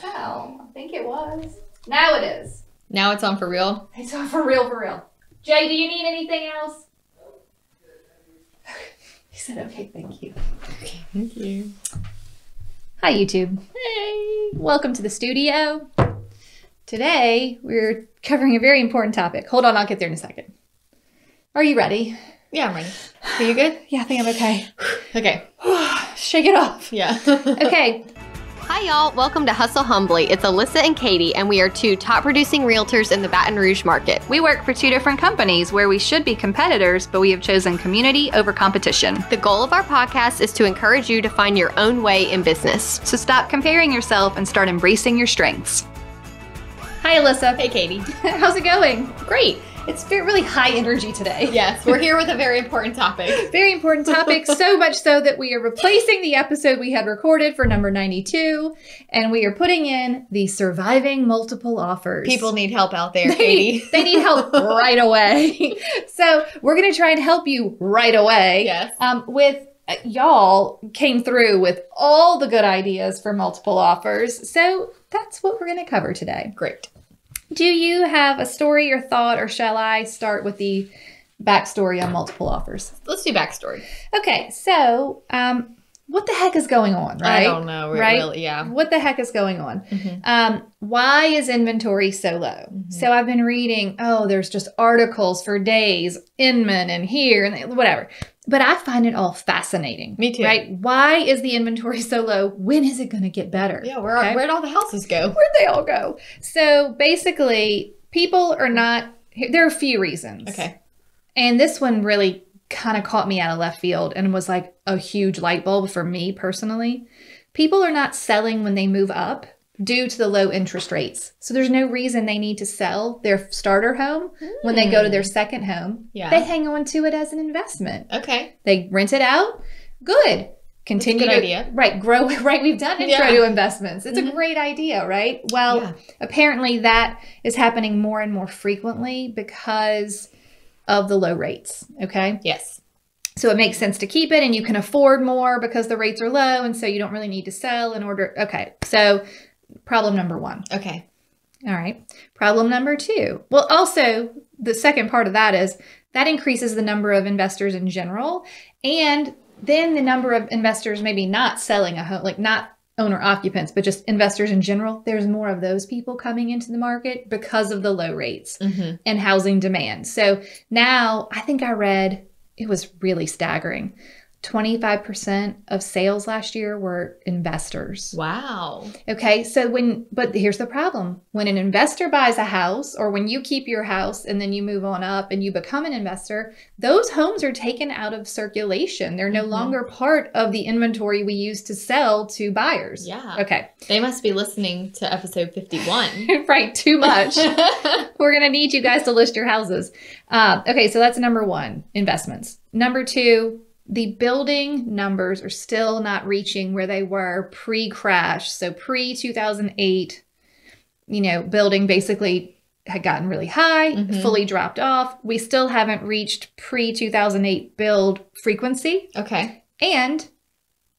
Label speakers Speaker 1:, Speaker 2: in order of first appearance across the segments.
Speaker 1: Well, I think it was. Now it is.
Speaker 2: Now it's on for real?
Speaker 1: It's on for real, for real. Jay, do you need anything else? He said, okay, thank you.
Speaker 2: Okay, thank you.
Speaker 1: Hi, YouTube.
Speaker 2: Hey.
Speaker 1: Welcome to the studio. Today, we're covering a very important topic. Hold on, I'll get there in a second. Are you ready?
Speaker 2: Yeah, I'm ready. Are you good?
Speaker 1: Yeah, I think I'm okay.
Speaker 2: Okay.
Speaker 1: Shake it off.
Speaker 2: Yeah.
Speaker 1: Okay.
Speaker 3: Hi y'all, welcome to Hustle Humbly. It's Alyssa and Katie, and we are two top producing realtors in the Baton Rouge market.
Speaker 4: We work for two different companies where we should be competitors, but we have chosen community over competition.
Speaker 3: The goal of our podcast is to encourage you to find your own way in business.
Speaker 4: So stop comparing yourself and start embracing your strengths.
Speaker 1: Hi, Alyssa.
Speaker 2: Hey, Katie.
Speaker 1: How's it going?
Speaker 2: Great.
Speaker 1: It's really high energy today.
Speaker 2: Yes, we're here with a very important topic.
Speaker 1: Very important topic, so much so that we are replacing the episode we had recorded for number 92, and we are putting in the surviving multiple offers.
Speaker 2: People need help out there, Katie.
Speaker 1: They need help right away. So we're going to try and help you right away.
Speaker 2: Yes.
Speaker 1: Y'all came through with all the good ideas for multiple offers. So that's what we're going to cover today.
Speaker 2: Great.
Speaker 1: Do you have a story or thought, or shall I start with the backstory on multiple offers?
Speaker 2: Let's do backstory.
Speaker 1: Okay, so what the heck is going on, right?
Speaker 2: I don't know,
Speaker 1: right?
Speaker 2: Really, yeah.
Speaker 1: What the heck is going on?
Speaker 2: Mm-hmm.
Speaker 1: Why is inventory so low?
Speaker 2: Mm-hmm.
Speaker 1: So I've been reading, there's just articles for days, Inman and here and whatever. But I find it all fascinating.
Speaker 2: Me too.
Speaker 1: Right? Why is the inventory so low? When is it going to get better?
Speaker 2: Yeah, where'd all the houses go?
Speaker 1: Where'd they all go? So basically, people are not, there are a few reasons.
Speaker 2: Okay.
Speaker 1: And this one really kind of caught me out of left field and was like a huge light bulb for me personally. People are not selling when they move up due to the low interest rates. So there's no reason they need to sell their starter home when they go to their second home.
Speaker 2: Yeah.
Speaker 1: They hang on to it as an investment.
Speaker 2: Okay.
Speaker 1: They rent it out. Good. Continue
Speaker 2: That's a good
Speaker 1: to
Speaker 2: idea.
Speaker 1: Right, grow. Right, we've done intro to investments. It's a great idea, right? Well, apparently that is happening more and more frequently because of the low rates. Okay.
Speaker 2: Yes.
Speaker 1: So it makes sense to keep it, and you can afford more because the rates are low, and so you don't really need to sell in order. Okay. So problem number one.
Speaker 2: Okay.
Speaker 1: All right. Problem number two. Well, also the second part of that is that increases the number of investors in general, and then the number of investors maybe not selling a home, like not owner occupants, but just investors in general. There's more of those people coming into the market because of the low rates and housing demand. So now I think I read, it was really staggering. 25% of sales last year were investors.
Speaker 2: Wow.
Speaker 1: Okay. So but here's the problem. When an investor buys a house, or when you keep your house and then you move on up and you become an investor, those homes are taken out of circulation. They're no longer part of the inventory we use to sell to buyers.
Speaker 2: Yeah.
Speaker 1: Okay.
Speaker 2: They must be listening to episode 51.
Speaker 1: Right. Too much. We're going to need you guys to list your houses. Okay. So that's number one, investments. Number two, the building numbers are still not reaching where they were pre-crash. So pre-2008, building basically had gotten really high, fully dropped off. We still haven't reached pre-2008 build frequency.
Speaker 2: Okay.
Speaker 1: And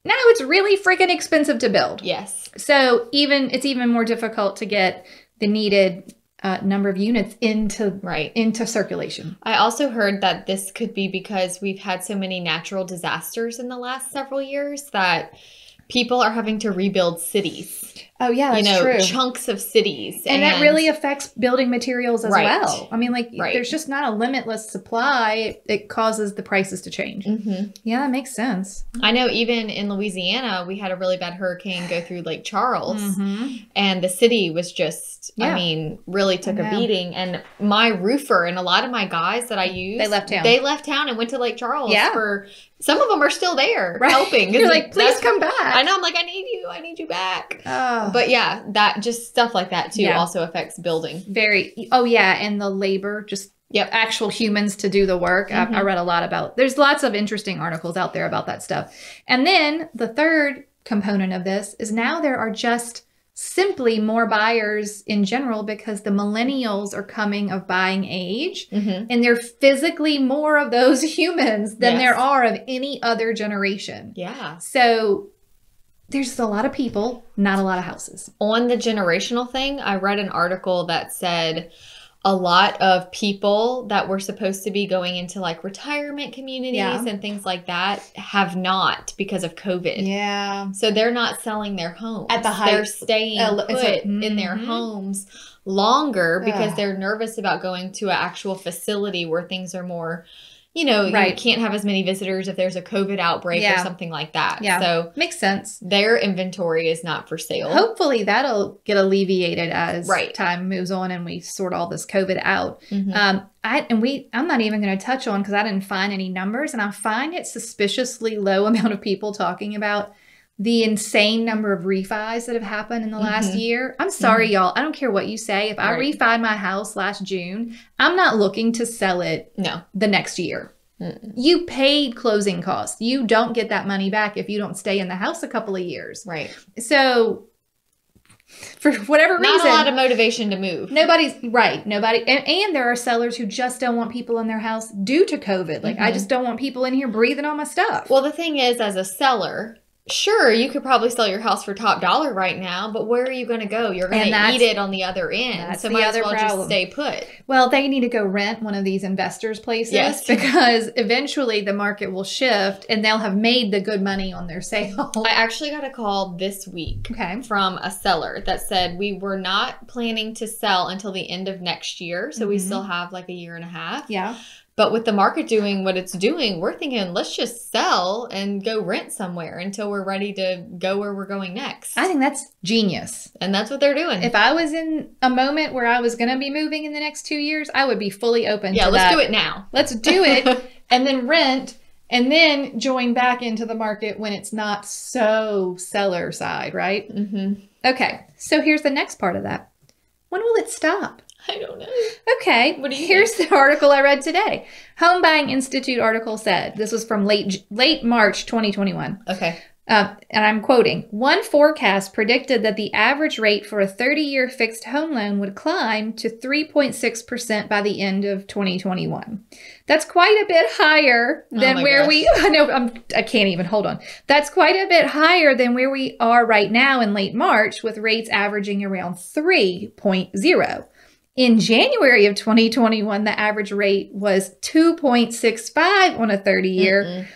Speaker 1: now it's really freaking expensive to build.
Speaker 2: Yes.
Speaker 1: So it's even more difficult to get the needed number of units into circulation.
Speaker 2: I also heard that this could be because we've had so many natural disasters in the last several years that people are having to rebuild cities.
Speaker 1: Oh yeah, that's true.
Speaker 2: Chunks of cities.
Speaker 1: And that really affects building materials as well. I mean,
Speaker 2: Right.
Speaker 1: there's just not a limitless supply. It causes the prices to change. Yeah, that makes sense.
Speaker 2: I know even in Louisiana, we had a really bad hurricane go through Lake Charles. And the city was just, really took a beating. And my roofer and a lot of my guys that I use,
Speaker 1: They left town.
Speaker 2: They left town and went to Lake Charles
Speaker 1: Yeah.
Speaker 2: some of them are still there helping.
Speaker 1: You're like, please come back.
Speaker 2: I know. I'm like, I need you back.
Speaker 1: Oh.
Speaker 2: But yeah, that just stuff like that too also affects building.
Speaker 1: And the labor, just actual humans to do the work. I read a lot about, there's lots of interesting articles out there about that stuff. And then the third component of this is now there are just simply more buyers in general because the millennials are coming of buying age and they're physically more of those humans than there are of any other generation.
Speaker 2: Yeah.
Speaker 1: So there's just a lot of people, not a lot of houses.
Speaker 2: On the generational thing, I read an article that said a lot of people that were supposed to be going into like retirement communities and things like that have not because of COVID.
Speaker 1: Yeah.
Speaker 2: So they're not selling their homes.
Speaker 1: At the height.
Speaker 2: They're staying put in their homes longer because they're nervous about going to an actual facility where things are more, you know, you can't have as many visitors if there's a COVID outbreak or something like that.
Speaker 1: Yeah.
Speaker 2: So
Speaker 1: makes sense.
Speaker 2: Their inventory is not for sale.
Speaker 1: Hopefully that'll get alleviated as time moves on and we sort all this COVID out. I'm not even going to touch on, because I didn't find any numbers, and I find it suspiciously low amount of people talking about the insane number of refis that have happened in the last year. I'm sorry, y'all. I don't care what you say. If I refied my house last June, I'm not looking to sell it the next year. You paid closing costs. You don't get that money back if you don't stay in the house a couple of years.
Speaker 2: Right.
Speaker 1: So for whatever reason,
Speaker 2: not a lot of motivation to move.
Speaker 1: Nobody, and there are sellers who just don't want people in their house due to COVID. Like, I just don't want people in here breathing on my stuff.
Speaker 2: Well, the thing is, as a seller, sure, you could probably sell your house for top dollar right now, but where are you going to go? You're going to eat it on the other end. So might as well just stay put.
Speaker 1: Well, they need to go rent one of these investors' places because eventually the market will shift and they'll have made the good money on their sale.
Speaker 2: I actually got a call this week from a seller that said we were not planning to sell until the end of next year. So we still have like a year and a half.
Speaker 1: Yeah.
Speaker 2: But with the market doing what it's doing, we're thinking, let's just sell and go rent somewhere until we're ready to go where we're going next.
Speaker 1: I think that's genius.
Speaker 2: And that's what they're doing.
Speaker 1: If I was in a moment where I was going to be moving in the next 2 years, I would be fully open to that.
Speaker 2: Yeah, let's do it now.
Speaker 1: Let's do it and then rent and then join back into the market when it's not so seller side, right? Okay, so here's the next part of that. When will it stop?
Speaker 2: I don't know.
Speaker 1: Okay, here's the article I read today. Home Buying Institute article said, this was from late March 2021.
Speaker 2: Okay.
Speaker 1: And I'm quoting, one forecast predicted that the average rate for a 30-year fixed home loan would climb to 3.6% by the end of 2021. That's quite a bit higher than I can't even, hold on. That's quite a bit higher than where we are right now in late March, with rates averaging around 3.0. In January of 2021, the average rate was 2.65 on a 30-year.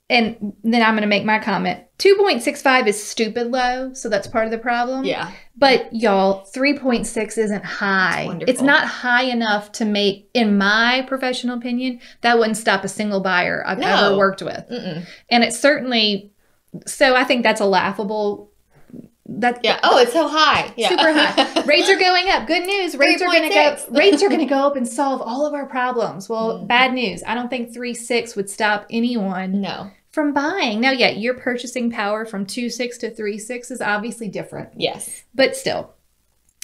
Speaker 1: And then I'm going to make my comment. 2.65 is stupid low, so that's part of the problem.
Speaker 2: Yeah.
Speaker 1: But y'all, 3.6 isn't high. It's not high enough to make, in my professional opinion, that wouldn't stop a single buyer I've ever worked with. And it's certainly, so I think that's a laughable.
Speaker 2: Oh, it's so high. Yeah.
Speaker 1: Super high. Rates are going up. Good news. Rates are going to go. Rates are going to go up and solve all of our problems. Well, bad news. I don't think 3.6 would stop anyone from buying. Now, your purchasing power from 2.6 to 3.6 is obviously different.
Speaker 2: Yes,
Speaker 1: but still.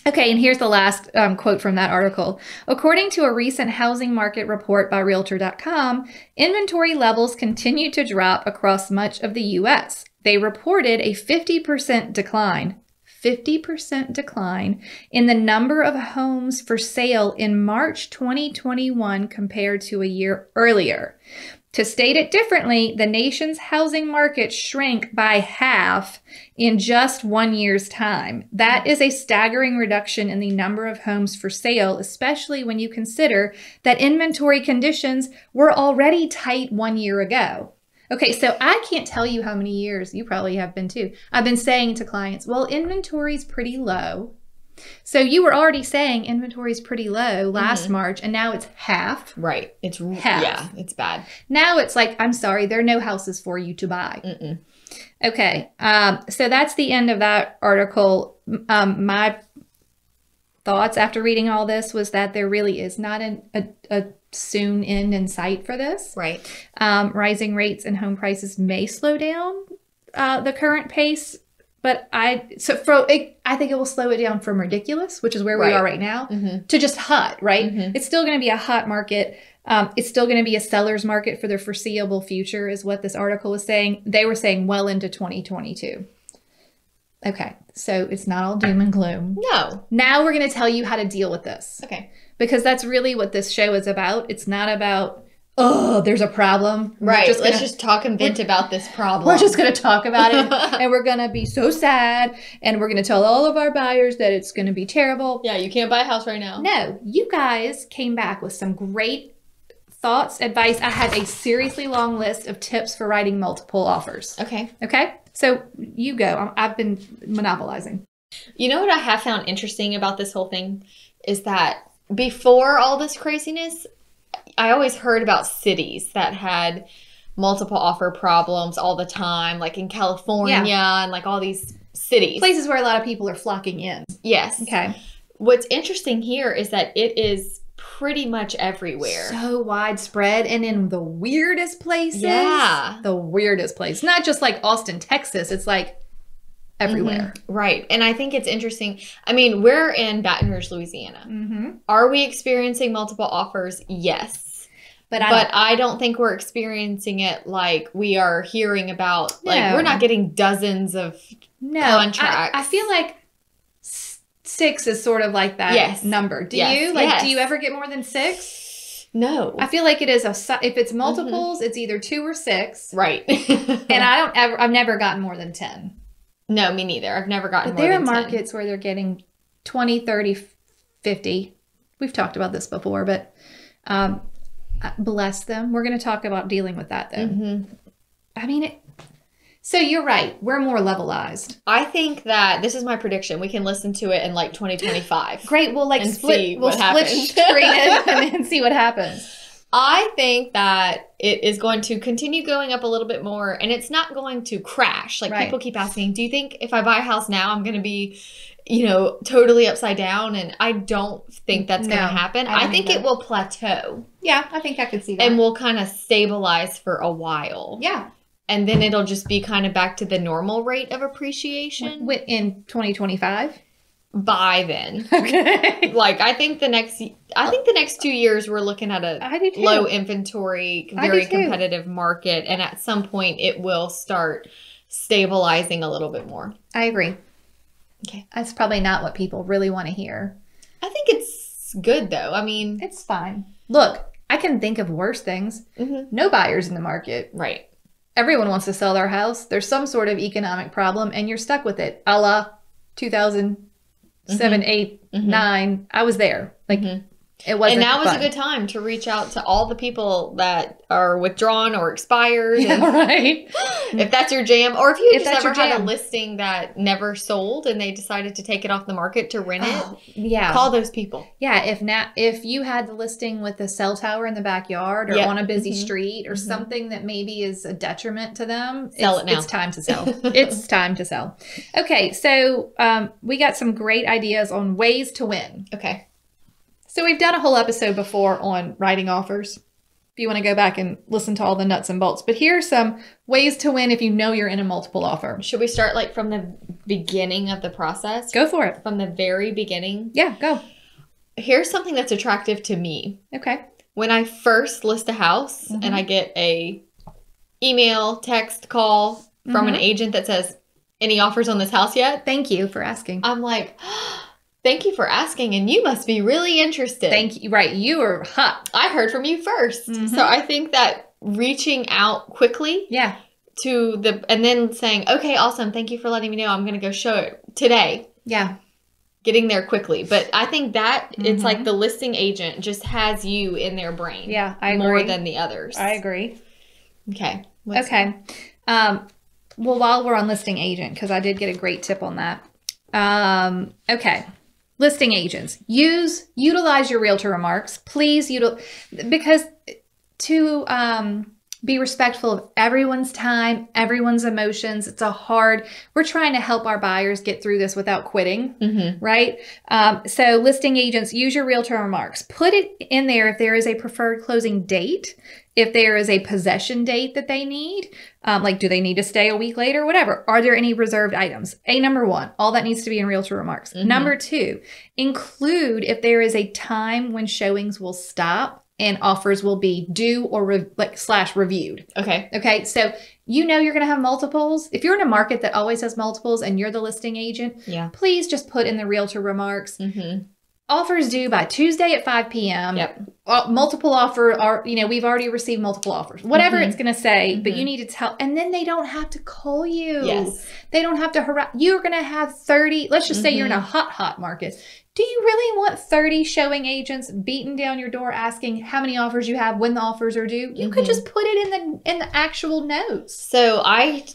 Speaker 1: Okay, and here's the last quote from that article. According to a recent housing market report by Realtor.com, inventory levels continue to drop across much of the U.S. They reported a 50% decline in the number of homes for sale in March 2021 compared to a year earlier. To state it differently, the nation's housing market shrank by half in just 1 year's time. That is a staggering reduction in the number of homes for sale, especially when you consider that inventory conditions were already tight 1 year ago. Okay, so I can't tell you how many years, you probably have been too, I've been saying to clients, well, inventory's pretty low. So you were already saying inventory's pretty low last March, and now it's half.
Speaker 2: Right. It's
Speaker 1: half.
Speaker 2: Yeah, it's bad.
Speaker 1: Now it's like, I'm sorry, there are no houses for you to buy. Okay, so that's the end of that article. My thoughts after reading all this was that there really is not a soon end in sight for this.
Speaker 2: Right.
Speaker 1: Rising rates and home prices may slow down the current pace, but I think it will slow it down from ridiculous, which is where we are right now, to just hot, right? It's still going to be a hot market. It's still going to be a seller's market for the foreseeable future, is what this article was saying. They were saying well into 2022. Okay, so it's not all doom and gloom.
Speaker 2: No.
Speaker 1: Now we're going to tell you how to deal with this.
Speaker 2: Okay.
Speaker 1: Because that's really what this show is about. It's not about oh, there's a problem.
Speaker 2: Right. Let's just talk and vent about this problem.
Speaker 1: We're just going to talk about it and we're going to be so sad and we're going to tell all of our buyers that it's going to be terrible.
Speaker 2: Yeah, you can't buy a house right now.
Speaker 1: No, you guys came back with some great thoughts, advice. I have a seriously long list of tips for writing multiple offers.
Speaker 2: Okay.
Speaker 1: Okay. So you go. I've been monopolizing.
Speaker 2: You know what I have found interesting about this whole thing is that before all this craziness, I always heard about cities that had multiple offer problems all the time, like in California and like all these cities.
Speaker 1: Places where a lot of people are flocking in.
Speaker 2: Yes.
Speaker 1: Okay.
Speaker 2: What's interesting here is that it is pretty much everywhere.
Speaker 1: So widespread and in the weirdest places.
Speaker 2: Yeah.
Speaker 1: The weirdest place. Not just like Austin, Texas. It's like everywhere.
Speaker 2: Mm-hmm. Right. And I think it's interesting. I mean, we're in Baton Rouge, Louisiana.
Speaker 1: Mm-hmm.
Speaker 2: Are we experiencing multiple offers? Yes. But I don't think we're experiencing it like we are hearing about.
Speaker 1: No.
Speaker 2: Like, we're not getting dozens of contracts.
Speaker 1: I feel like 6 is sort of like that number. Do you? Like, do you ever get more than 6?
Speaker 2: No.
Speaker 1: I feel like it is if it's multiples, it's either 2 or 6.
Speaker 2: Right.
Speaker 1: And I've never gotten more than 10.
Speaker 2: No, me neither. I've never gotten more
Speaker 1: than 10.
Speaker 2: But
Speaker 1: there are markets where they're getting 20, 30, 50. We've talked about this before, but bless them. We're going to talk about dealing with that, though. Mm-hmm. I mean, so you're right. We're more levelized.
Speaker 2: I think that this is my prediction. We can listen to it in like 2025.
Speaker 1: Great. We'll like split screen it and then see what happens.
Speaker 2: I think that it is going to continue going up a little bit more, and it's not going to crash. Like people keep asking, do you think if I buy a house now, I'm going to be, totally upside down? And I don't think that's going to happen. I think it will plateau.
Speaker 1: Yeah, I think I could see that.
Speaker 2: And we'll kind of stabilize for a while.
Speaker 1: Yeah.
Speaker 2: And then it'll just be kind of back to the normal rate of appreciation.
Speaker 1: In 2025?
Speaker 2: By then.
Speaker 1: Okay.
Speaker 2: Like, I think the next 2 years we're looking at a low inventory, very competitive market. And at some point it will start stabilizing a little bit more.
Speaker 1: I agree.
Speaker 2: Okay.
Speaker 1: That's probably not what people really want to hear.
Speaker 2: I think it's good though. I mean,
Speaker 1: it's fine. Look, I can think of worse things. Mm-hmm. No buyers in the market.
Speaker 2: Right.
Speaker 1: Everyone wants to sell their house. There's some sort of economic problem and you're stuck with it. A la 2007, 8, 9. I was there. Like, it wasn't
Speaker 2: And now
Speaker 1: fun.
Speaker 2: is a good time to reach out to all the people that are withdrawn or expired.
Speaker 1: Yeah, right.
Speaker 2: If that's your jam. Or if you just ever had a listing that never sold and they decided to take it off the market to rent it. Call those people.
Speaker 1: Yeah. If you had the listing with a cell tower in the backyard or on a busy street or something that maybe is a detriment to them,
Speaker 2: sell it now.
Speaker 1: It's time to sell. It's time to sell. Okay. So we got some great ideas on ways to win.
Speaker 2: Okay.
Speaker 1: So we've done a whole episode before on writing offers, if you want to go back and listen to all the nuts and bolts. But here are some ways to win if you know you're in a multiple offer.
Speaker 2: Should we start like from the beginning of the process?
Speaker 1: Go for it.
Speaker 2: From the very beginning?
Speaker 1: Yeah, go.
Speaker 2: Here's something that's attractive to me.
Speaker 1: Okay.
Speaker 2: When I first list a house and I get a email, text, call from an agent that says, any offers on this house yet?
Speaker 1: Thank you for asking.
Speaker 2: I'm like... Thank you for asking, and you must be really interested.
Speaker 1: Thank you. Right. You are hot.
Speaker 2: I heard from you first. So I think that reaching out quickly and then saying, okay, awesome. Thank you for letting me know. I'm going to go show it today.
Speaker 1: Yeah.
Speaker 2: Getting there quickly. But I think that it's like the listing agent just has you in their brain.
Speaker 1: Yeah, I agree.
Speaker 2: More than the others.
Speaker 1: I agree.
Speaker 2: Okay.
Speaker 1: Okay. Well, while we're on listing agent, because I did get a great tip on that. Okay. Listing agents, utilize your realtor remarks. Please because to be respectful of everyone's time, everyone's emotions. We're trying to help our buyers get through this without quitting, right? So listing agents, use your realtor remarks. Put it in there if there is a preferred closing date, if there is a possession date that they need, like do they need to stay a week later, whatever. Are there any reserved items? Number 1, all that needs to be in realtor remarks. Number 2, include if there is a time when showings will stop and offers will be due or /reviewed. Okay. Okay. So you're going to have multiples. If you're in a market that always has multiples and you're the listing agent, please just put in the realtor remarks. Offers due by Tuesday at 5 p.m. multiple offer, or, we've already received multiple offers, whatever it's going to say, but you need to tell, and then they don't have to call you.
Speaker 2: Yes.
Speaker 1: They don't have to harass. You're going to have 30, let's just say you're in a hot market. Do you really want 30 showing agents beating down your door asking how many offers you have, when the offers are due? You could just put it in the actual notes.
Speaker 2: So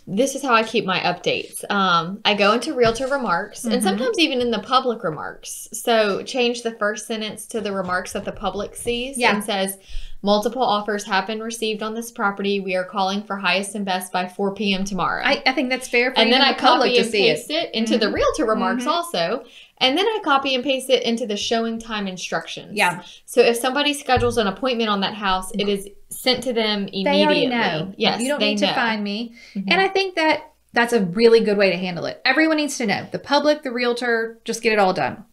Speaker 2: this is how I keep my updates. I go into realtor remarks and sometimes even in the public remarks. So change the first sentence to the remarks that the public sees and says, multiple offers have been received on this property. We are calling for highest and best by 4 p.m. tomorrow.
Speaker 1: I think that's fair for
Speaker 2: and then I copy and
Speaker 1: see
Speaker 2: paste it into the realtor remarks also. And then I copy and paste it into the showing time instructions.
Speaker 1: Yeah.
Speaker 2: So if somebody schedules an appointment on that house, it is sent to them immediately.
Speaker 1: They already know.
Speaker 2: Yes,
Speaker 1: you don't need to find me.
Speaker 2: Mm-hmm.
Speaker 1: And I think that that's a really good way to handle it. Everyone needs to know. The public, the realtor, just get it all done.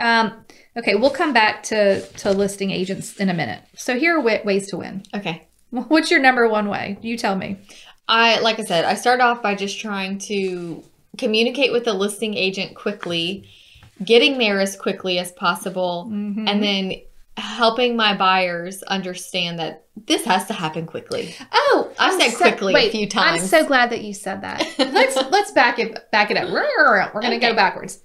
Speaker 1: Okay, we'll come back to listing agents in a minute. So here are ways to win.
Speaker 2: Okay.
Speaker 1: What's your number one way? You tell me.
Speaker 2: Like I said, I start off by just trying to communicate with the listing agent quickly, getting there as quickly as possible, and then helping my buyers understand that this has to happen quickly.
Speaker 1: Oh,
Speaker 2: I've said quickly a few times.
Speaker 1: I'm so glad that you said that. Let's back it up. We're going to go backwards.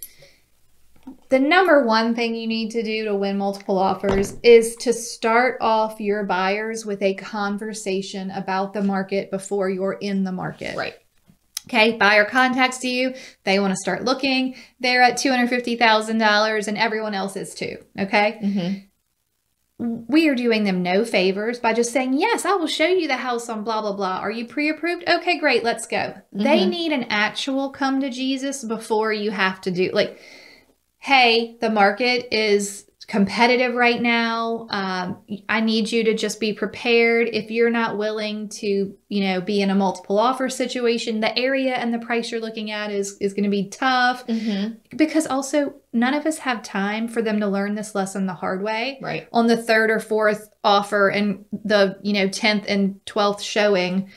Speaker 1: The number one thing you need to do to win multiple offers is to start off your buyers with a conversation about the market before you're in the market.
Speaker 2: Right.
Speaker 1: Okay, buyer contacts you. They want to start looking. They're at $250,000 and everyone else is too. Okay. We are doing them no favors by just saying, yes, I will show you the house on blah, blah, blah. Are you pre-approved? Okay, great. Let's go. They need an actual come to Jesus before you have to do, like, hey, the market is competitive right now. I need you to just be prepared. If you're not willing to, be in a multiple offer situation, the area and the price you're looking at is going to be tough. Because also none of us have time for them to learn this lesson the hard way.
Speaker 2: Right.
Speaker 1: On the third or fourth offer and the, 10th and 12th showing.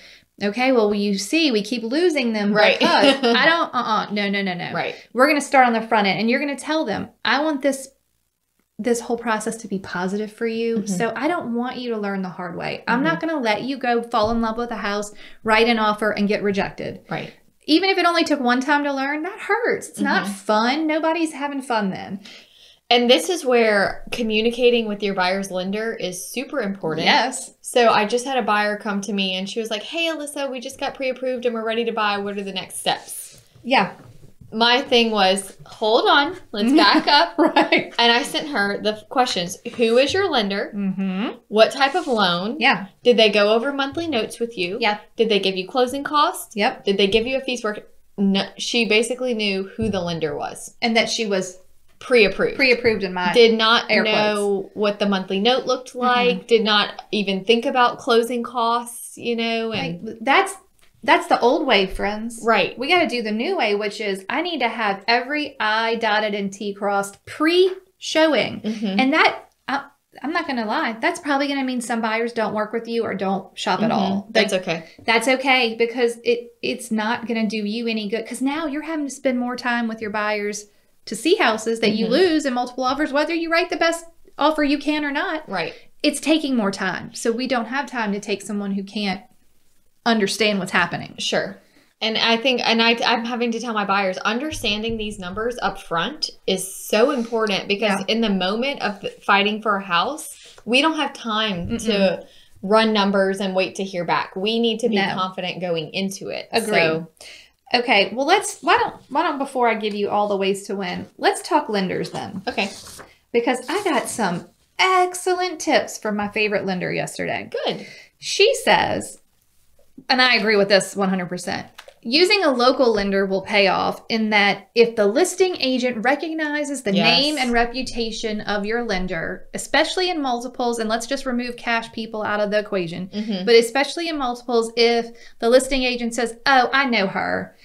Speaker 1: Okay, well, you see, we keep losing them.
Speaker 2: Right.
Speaker 1: Because no.
Speaker 2: Right.
Speaker 1: We're going to start on the front end and you're going to tell them, I want this whole process to be positive for you. So I don't want you to learn the hard way. I'm not going to let you go fall in love with a house, write an offer, and get rejected.
Speaker 2: Right.
Speaker 1: Even if it only took one time to learn, that hurts. It's not fun. Nobody's having fun then.
Speaker 2: And this is where communicating with your buyer's lender is super important.
Speaker 1: Yes.
Speaker 2: So I just had a buyer come to me and she was like, hey, Alyssa, we just got pre-approved and we're ready to buy. What are the next steps?
Speaker 1: Yeah.
Speaker 2: My thing was, hold on, let's back up.
Speaker 1: Right.
Speaker 2: And I sent her the questions. Who is your lender? What type of loan?
Speaker 1: Yeah.
Speaker 2: Did they go over monthly notes with you?
Speaker 1: Yeah.
Speaker 2: Did they give you closing costs?
Speaker 1: Yep.
Speaker 2: Did they give you a fees work? No. She basically knew who the lender was.
Speaker 1: And that she was
Speaker 2: pre-approved.
Speaker 1: Pre-approved in my
Speaker 2: did not
Speaker 1: air
Speaker 2: know
Speaker 1: quotes.
Speaker 2: What the monthly note looked like. Did not even think about closing costs, and
Speaker 1: like, that's the old way, friends.
Speaker 2: Right.
Speaker 1: We got to do the new way, which is I need to have every I dotted and T crossed pre-showing. And that, I'm not going to lie, that's probably going to mean some buyers don't work with you or don't shop at all.
Speaker 2: That's okay.
Speaker 1: That's okay because it's not going to do you any good because now you're having to spend more time with your buyers to see houses that you lose in multiple offers, whether you write the best offer you can or not.
Speaker 2: Right.
Speaker 1: It's taking more time. So we don't have time to take someone who can't understand what's happening.
Speaker 2: Sure. And I think, I'm having to tell my buyers, understanding these numbers up front is so important because in the moment of fighting for a house, we don't have time to run numbers and wait to hear back. We need to be confident going into it.
Speaker 1: Agree.
Speaker 2: So,
Speaker 1: okay, well why don't before I give you all the ways to win, let's talk lenders then.
Speaker 2: Okay.
Speaker 1: Because I got some excellent tips from my favorite lender yesterday.
Speaker 2: Good.
Speaker 1: She says, and I agree with this 100%, using a local lender will pay off in that if the listing agent recognizes the name and reputation of your lender, especially in multiples, and let's just remove cash people out of the equation, but especially in multiples, if the listing agent says, oh, I know her,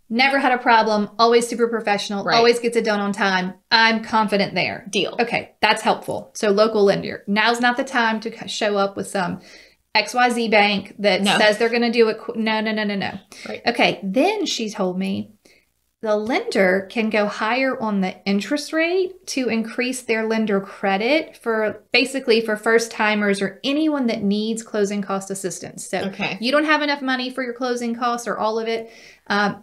Speaker 1: never had a problem, always super professional, always gets it done on time, I'm confident there.
Speaker 2: Deal.
Speaker 1: Okay, that's helpful. So local lender. Now's not the time to show up with some XYZ bank that says they're going to do it. No.
Speaker 2: Right.
Speaker 1: Okay. Then she told me the lender can go higher on the interest rate to increase their lender credit for basically for first timers or anyone that needs closing cost assistance. So you don't have enough money for your closing costs or all of it.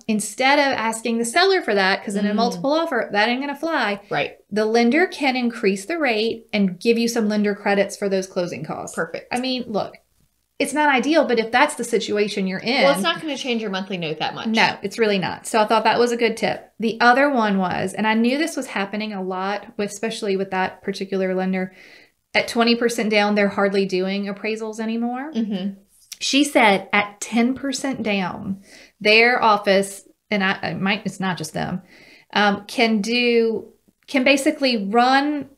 Speaker 1: Instead of asking the seller for that, because in a multiple offer, that ain't going to fly.
Speaker 2: Right.
Speaker 1: The lender can increase the rate and give you some lender credits for those closing costs.
Speaker 2: Perfect.
Speaker 1: I mean, look, it's not ideal, but if that's the situation you're in.
Speaker 2: Well, it's not going to change your monthly note that much.
Speaker 1: No, it's really not. So I thought that was a good tip. The other one was, and I knew this was happening a lot, especially with that particular lender, at 20% down, they're hardly doing appraisals anymore. She said at 10% down, their office, and it's not just them, can basically run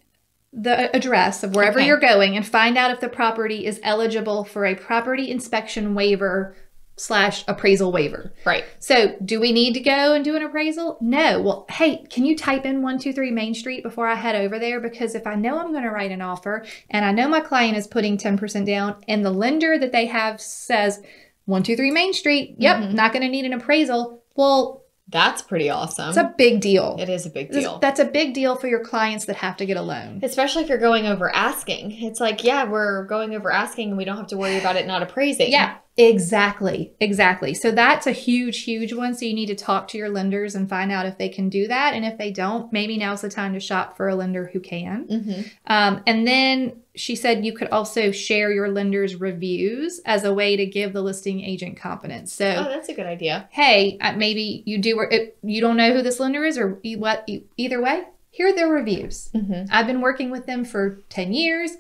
Speaker 1: the address of wherever you're going and find out if the property is eligible for a property inspection waiver / appraisal waiver.
Speaker 2: Right.
Speaker 1: So do we need to go and do an appraisal? No. Well, hey, can you type in 123 Main Street before I head over there? Because if I know I'm going to write an offer and I know my client is putting 10% down and the lender that they have says 123 Main Street, yep, not going to need an appraisal. Well,
Speaker 2: that's pretty awesome.
Speaker 1: It's a big deal.
Speaker 2: It is a big deal.
Speaker 1: That's a big deal for your clients that have to get a loan.
Speaker 2: Especially if you're going over asking. It's like, yeah, we're going over asking and we don't have to worry about it not appraising.
Speaker 1: Yeah, exactly. Exactly. So that's a huge, huge one. So you need to talk to your lenders and find out if they can do that. And if they don't, maybe now's the time to shop for a lender who can. And then she said you could also share your lender's reviews as a way to give the listing agent confidence. So,
Speaker 2: that's a good idea.
Speaker 1: Hey, maybe you don't know who this lender is or what. Either way, here are their reviews. I've been working with them for 10 years.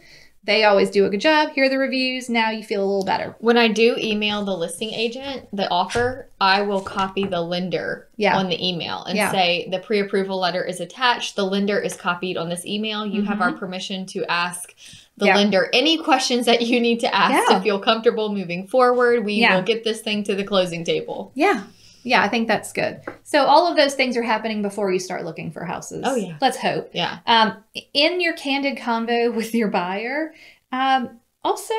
Speaker 1: They always do a good job. Here are the reviews. Now you feel a little better.
Speaker 2: When I do email the listing agent the offer, I will copy the lender on the email and say the pre-approval letter is attached. The lender is copied on this email. You have our permission to ask the lender any questions that you need to ask to feel comfortable moving forward. We will get this thing to the closing table.
Speaker 1: Yeah, I think that's good. So all of those things are happening before you start looking for houses.
Speaker 2: Oh, yeah.
Speaker 1: Let's hope.
Speaker 2: Yeah.
Speaker 1: In your candid convo with your buyer, also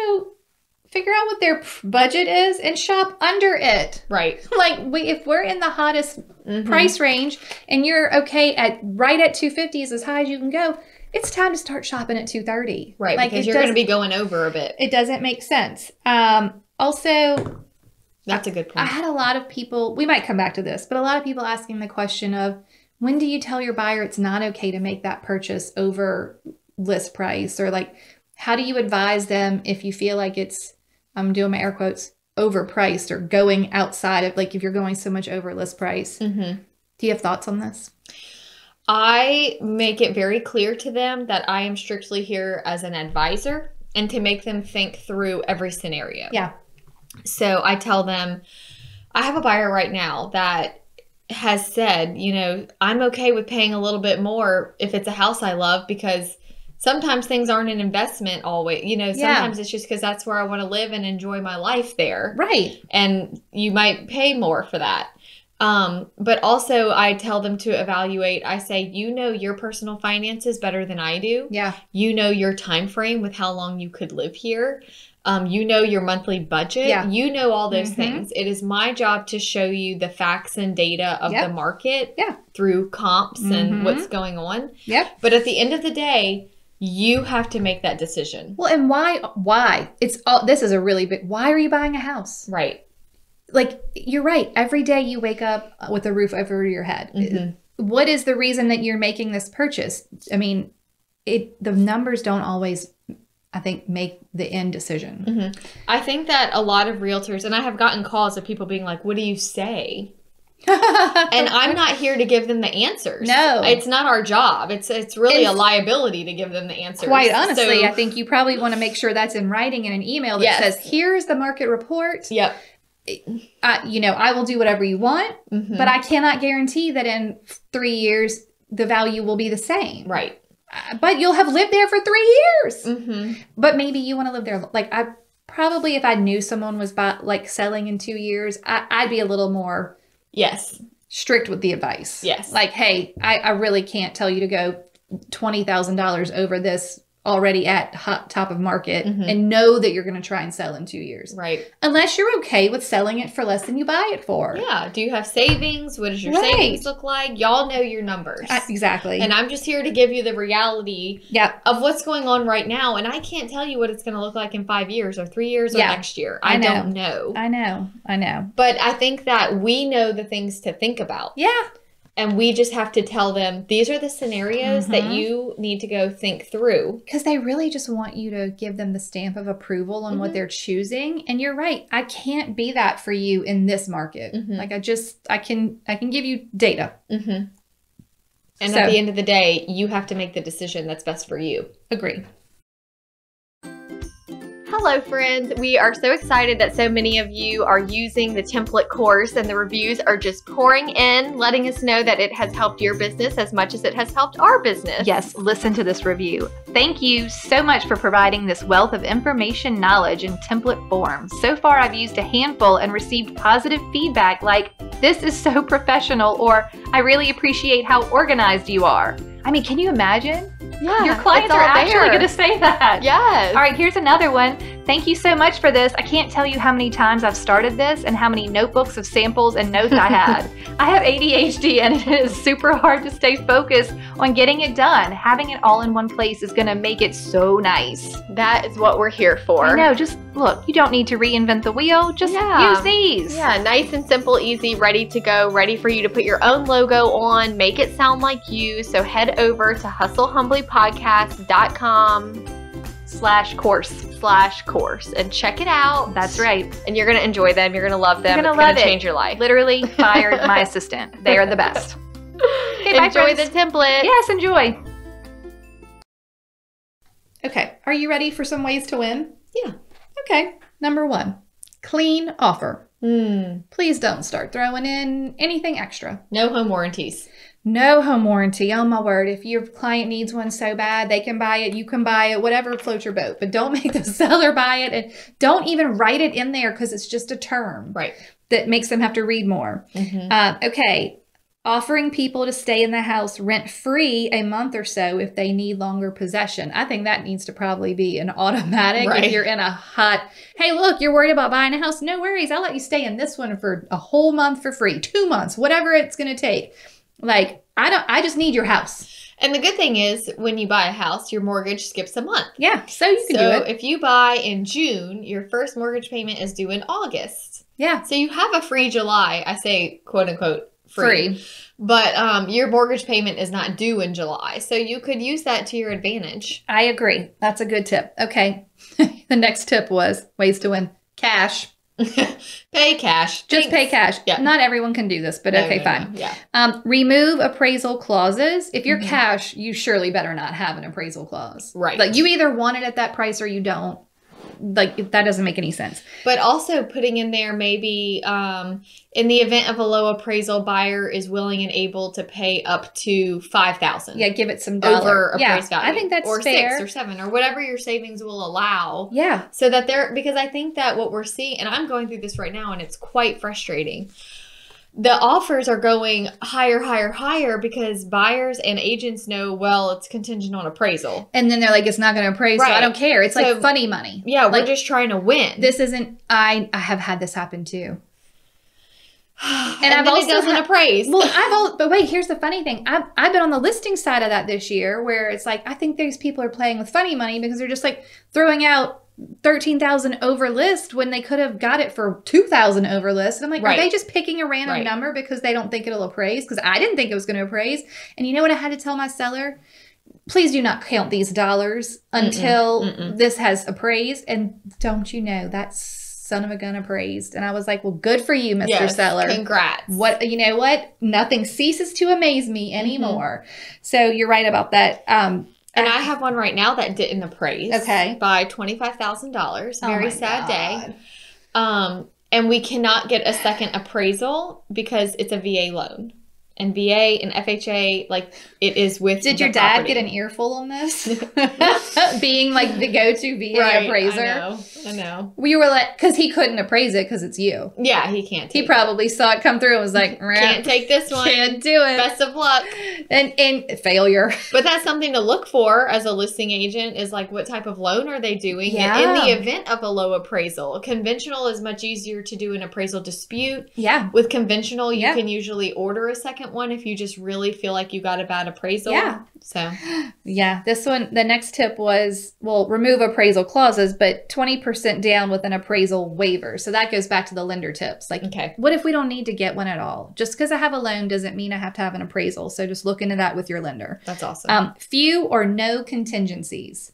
Speaker 1: figure out what their budget is and shop under it.
Speaker 2: Right.
Speaker 1: Like if we're in the hottest price range and you're okay right at 250 is as high as you can go, it's time to start shopping at 230.
Speaker 2: Right, like because you're going to be going over a bit.
Speaker 1: It doesn't make sense. Also,
Speaker 2: that's a good point.
Speaker 1: I had a lot of people, we might come back to this, but a lot of people asking the question of, when do you tell your buyer it's not okay to make that purchase over list price? Or like, how do you advise them if you feel like it's, I'm doing my air quotes, overpriced or going outside of, like if you're going so much over list price? Do you have thoughts on this?
Speaker 2: I make it very clear to them that I am strictly here as an advisor and to make them think through every scenario.
Speaker 1: Yeah.
Speaker 2: So I tell them, I have a buyer right now that has said, I'm okay with paying a little bit more if it's a house I love, because sometimes things aren't an investment always. Sometimes it's just because that's where I want to live and enjoy my life there.
Speaker 1: Right. And
Speaker 2: you might pay more for that. But also I tell them to evaluate. I say, your personal finances better than I do.
Speaker 1: Yeah.
Speaker 2: Your time frame with how long you could live here. Your monthly budget.
Speaker 1: Yeah.
Speaker 2: All those things. It is my job to show you the facts and data of the market through comps and what's going on.
Speaker 1: Yep.
Speaker 2: But at the end of the day, you have to make that decision.
Speaker 1: Well, and why? This is a really big, why are you buying a house?
Speaker 2: Right.
Speaker 1: Like, you're right. Every day you wake up with a roof over your head. What is the reason that you're making this purchase? I mean, the numbers don't always, I think, make the end decision.
Speaker 2: I think that a lot of realtors, and I have gotten calls of people being like, what do you say? And I'm not here to give them the answers.
Speaker 1: No.
Speaker 2: It's not our job. It's really a liability to give them the answers.
Speaker 1: Quite honestly, I think you probably want to make sure that's in writing in an email that says, here's the market report.
Speaker 2: Yep.
Speaker 1: I will do whatever you want, but I cannot guarantee that in 3 years, the value will be the same.
Speaker 2: Right.
Speaker 1: But you'll have lived there for 3 years. But maybe you want to live there. Like, I probably, if I knew someone was selling in 2 years, I'd be a little more strict with the advice.
Speaker 2: Yes.
Speaker 1: Like, hey, I really can't tell you to go $20,000 over this already at top of market and know that you're going to try and sell in 2 years.
Speaker 2: Right.
Speaker 1: Unless you're okay with selling it for less than you buy it for.
Speaker 2: Yeah. Do you have savings? What does your savings look like? Y'all know your numbers.
Speaker 1: Exactly.
Speaker 2: And I'm just here to give you the reality of what's going on right now. And I can't tell you what it's going to look like in 5 years or 3 years or next year. I don't know.
Speaker 1: I know.
Speaker 2: But I think that we know the things to think about.
Speaker 1: Yeah.
Speaker 2: And we just have to tell them, these are the scenarios that you need to go think through.
Speaker 1: Because they really just want you to give them the stamp of approval on what they're choosing. And you're right. I can't be that for you in this market. Like I can give you data.
Speaker 2: And at the end of the day, you have to make the decision that's best for you.
Speaker 1: Agree.
Speaker 3: Hello friends, we are so excited that so many of you are using the template course and the reviews are just pouring in, letting us know that it has helped your business as much as it has helped our business.
Speaker 4: Yes, listen to this review. Thank you so much for providing this wealth of information, knowledge, in template form. So far I've used a handful and received positive feedback like, "This is so professional," or "I really appreciate how organized you are." I mean, can you imagine?
Speaker 3: Yeah,
Speaker 4: your clients are actually going to say that.
Speaker 3: Yes.
Speaker 4: All right, here's another one. Thank you so much for this. I can't tell you how many times I've started this and how many notebooks of samples and notes I had. I have ADHD and it is super hard to stay focused on getting it done. Having it all in one place is going to make it so nice.
Speaker 3: That is what we're here for.
Speaker 4: I know. Just look, you don't need to reinvent the wheel. Just use these.
Speaker 3: Yeah, nice and simple, easy, ready to go, ready for you to put your own logo on, make it sound like you. So head over to hustlehumblypodcast.com/course and check it out.
Speaker 4: That's right.
Speaker 3: And you're going to enjoy them. You're going to love them.
Speaker 4: You're going to
Speaker 3: change your life.
Speaker 4: Literally fired my assistant. They are the best. Okay,
Speaker 3: enjoy the template.
Speaker 4: Yes, enjoy.
Speaker 1: Okay. Are you ready for some ways to win?
Speaker 2: Yeah.
Speaker 1: Okay. Number 1, clean offer. Please don't start throwing in anything extra.
Speaker 2: No home warranties.
Speaker 1: No home warranty. Oh my word. If your client needs one so bad, they can buy it, you can buy it, whatever floats your boat. But don't make the seller buy it, and don't even write it in there because it's just a term that makes them have to read more. Okay. Offering people to stay in the house rent-free a month or so if they need longer possession. I think that needs to probably be an automatic. If you're in a hot, hey, look, you're worried about buying a house. No worries. I'll let you stay in this one for a whole month for free, 2 months, whatever it's going to take. Like, I just need your house.
Speaker 2: And the good thing is when you buy a house, your mortgage skips a month.
Speaker 1: Yeah, so you can do it.
Speaker 2: So if you buy in June, your first mortgage payment is due in August.
Speaker 1: Yeah.
Speaker 2: So you have a free July. I say, quote unquote, free. But your mortgage payment is not due in July. So you could use that to your advantage.
Speaker 1: I agree. That's a good tip. Okay. The next tip was ways to win. Cash.
Speaker 2: Pay cash.
Speaker 1: Just pay cash.
Speaker 2: Yeah.
Speaker 1: Not everyone can do this, but okay, fine.
Speaker 2: Yeah.
Speaker 1: Remove appraisal clauses. If you're cash, you surely better not have an appraisal clause.
Speaker 2: Right.
Speaker 1: Like you either want it at that price or you don't. Like that doesn't make any sense.
Speaker 2: But also putting in there maybe in the event of a low appraisal, buyer is willing and able to pay up to $5,000.
Speaker 1: Yeah, give it some dollar
Speaker 2: over appraised value.
Speaker 1: I think that's
Speaker 2: or
Speaker 1: fair.
Speaker 2: 6 or 7 or whatever your savings will allow.
Speaker 1: Yeah.
Speaker 2: So that because I think that what we're seeing, and I'm going through this right now, and it's quite frustrating. The offers are going higher, higher, higher because buyers and agents know, well, it's contingent on appraisal.
Speaker 1: And then they're like, it's not going to appraise, so I don't care. It's like funny money.
Speaker 2: Yeah,
Speaker 1: like,
Speaker 2: we're just trying to win.
Speaker 1: This isn't, I have had this happen too.
Speaker 2: and I've also it doesn't appraise.
Speaker 1: But wait, here's the funny thing. I've been on the listing side of that this year where it's like, I think these people are playing with funny money because they're just like throwing out 13,000 over list when they could have got it for 2,000 over list. And I'm like, are they just picking a random number because they don't think it'll appraise? Because I didn't think it was going to appraise. And you know what I had to tell my seller? Please do not count these dollars until this has appraised. And don't you know, that's son of a gun appraised. And I was like, well, good for you, Mr. Seller.
Speaker 2: Congrats.
Speaker 1: What, you know what? Nothing ceases to amaze me anymore. So you're right about that.
Speaker 2: And I have one right now that didn't appraise. By $25,000. Very sad day. And we cannot get a second appraisal because it's a VA loan. and VA and FHA, like it is with
Speaker 1: Did
Speaker 2: the
Speaker 1: your dad
Speaker 2: property.
Speaker 1: get an earful on this? Being like the go-to VA
Speaker 2: Right,
Speaker 1: appraiser.
Speaker 2: I know.
Speaker 1: We were like, because he couldn't appraise it because it's you.
Speaker 2: Yeah, he can't.
Speaker 1: He probably saw it come through and was like,
Speaker 2: can't take this one.
Speaker 1: Can't do it.
Speaker 2: Best of luck.
Speaker 1: And failure.
Speaker 2: But that's something to look for as a listing agent is like, what type of loan are they doing?
Speaker 1: Yeah.
Speaker 2: And in the event of a low appraisal, conventional is much easier to do an appraisal dispute.
Speaker 1: Yeah.
Speaker 2: With conventional, you can usually order a second one if you just really feel like you got a bad appraisal.
Speaker 1: Yeah.
Speaker 2: So.
Speaker 1: Yeah. This one, the next tip was, well, remove appraisal clauses, but 20% down with an appraisal waiver. So that goes back to the lender tips. Like,
Speaker 2: okay.
Speaker 1: What if we don't need to get one at all? Just because I have a loan doesn't mean I have to have an appraisal. So just look into that with your lender.
Speaker 2: That's awesome.
Speaker 1: Few or no contingencies.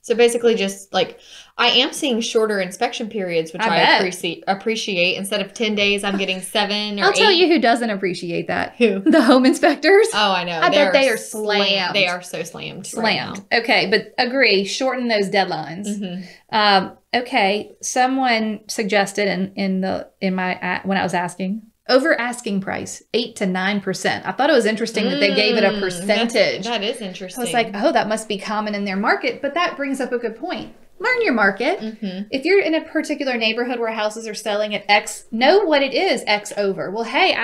Speaker 2: So basically just like, I am seeing shorter inspection periods, which I appreciate. Instead of 10 days, I'm getting 7 or 8.
Speaker 1: I'll tell you who doesn't appreciate that.
Speaker 2: Who?
Speaker 1: The home inspectors.
Speaker 2: Oh, I know.
Speaker 1: I bet they are slammed.
Speaker 2: They are so slammed.
Speaker 1: Slammed.
Speaker 2: Right now.
Speaker 1: Okay, but agree. Shorten those deadlines.
Speaker 2: Mm-hmm.
Speaker 1: Okay, someone suggested when I was asking, over asking price 8 to 9%. I thought it was interesting that they gave it a percentage.
Speaker 2: That is interesting.
Speaker 1: I was like, oh, that must be common in their market, but that brings up a good point. Learn your market.
Speaker 2: Mm-hmm.
Speaker 1: If you're in a particular neighborhood where houses are selling at X, know what it is X over. Well, hey,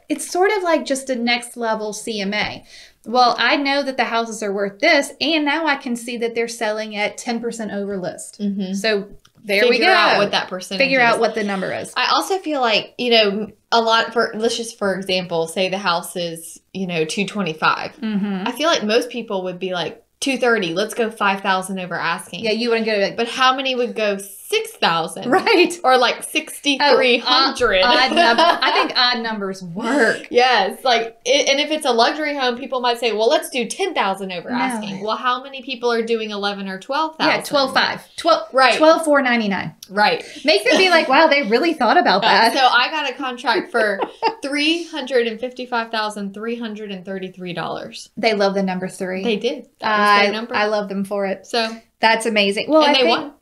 Speaker 1: it's sort of like just a next level CMA. Well, I know that the houses are worth this, and now I can see that they're selling at 10% over list.
Speaker 2: Mm-hmm.
Speaker 1: So there we go.
Speaker 2: Figure out what that percentage
Speaker 1: Figure
Speaker 2: is.
Speaker 1: out what the number is.
Speaker 2: I also feel like, let's just, for example, say the house is, 225.
Speaker 1: Mm-hmm.
Speaker 2: I feel like most people would be like, 230, let's go 5,000 over asking.
Speaker 1: Yeah, you wouldn't go like,
Speaker 2: but how many would go 6,000?
Speaker 1: Right.
Speaker 2: Or like 6,300.
Speaker 1: Odd number. I think odd numbers work.
Speaker 2: Yes. And if it's a luxury home, people might say, well, let's do 10,000 over asking. Well, how many people are doing 11 or 12,000?
Speaker 1: Yeah, 12,500.
Speaker 2: Right.
Speaker 1: 12,499.
Speaker 2: Right.
Speaker 1: Make them be like, wow, they really thought about that.
Speaker 2: So I got a contract for $355,333.
Speaker 1: They love the number 3.
Speaker 2: They did. That was their number.
Speaker 1: I love them for it.
Speaker 2: So
Speaker 1: that's amazing. Well,
Speaker 2: and they won.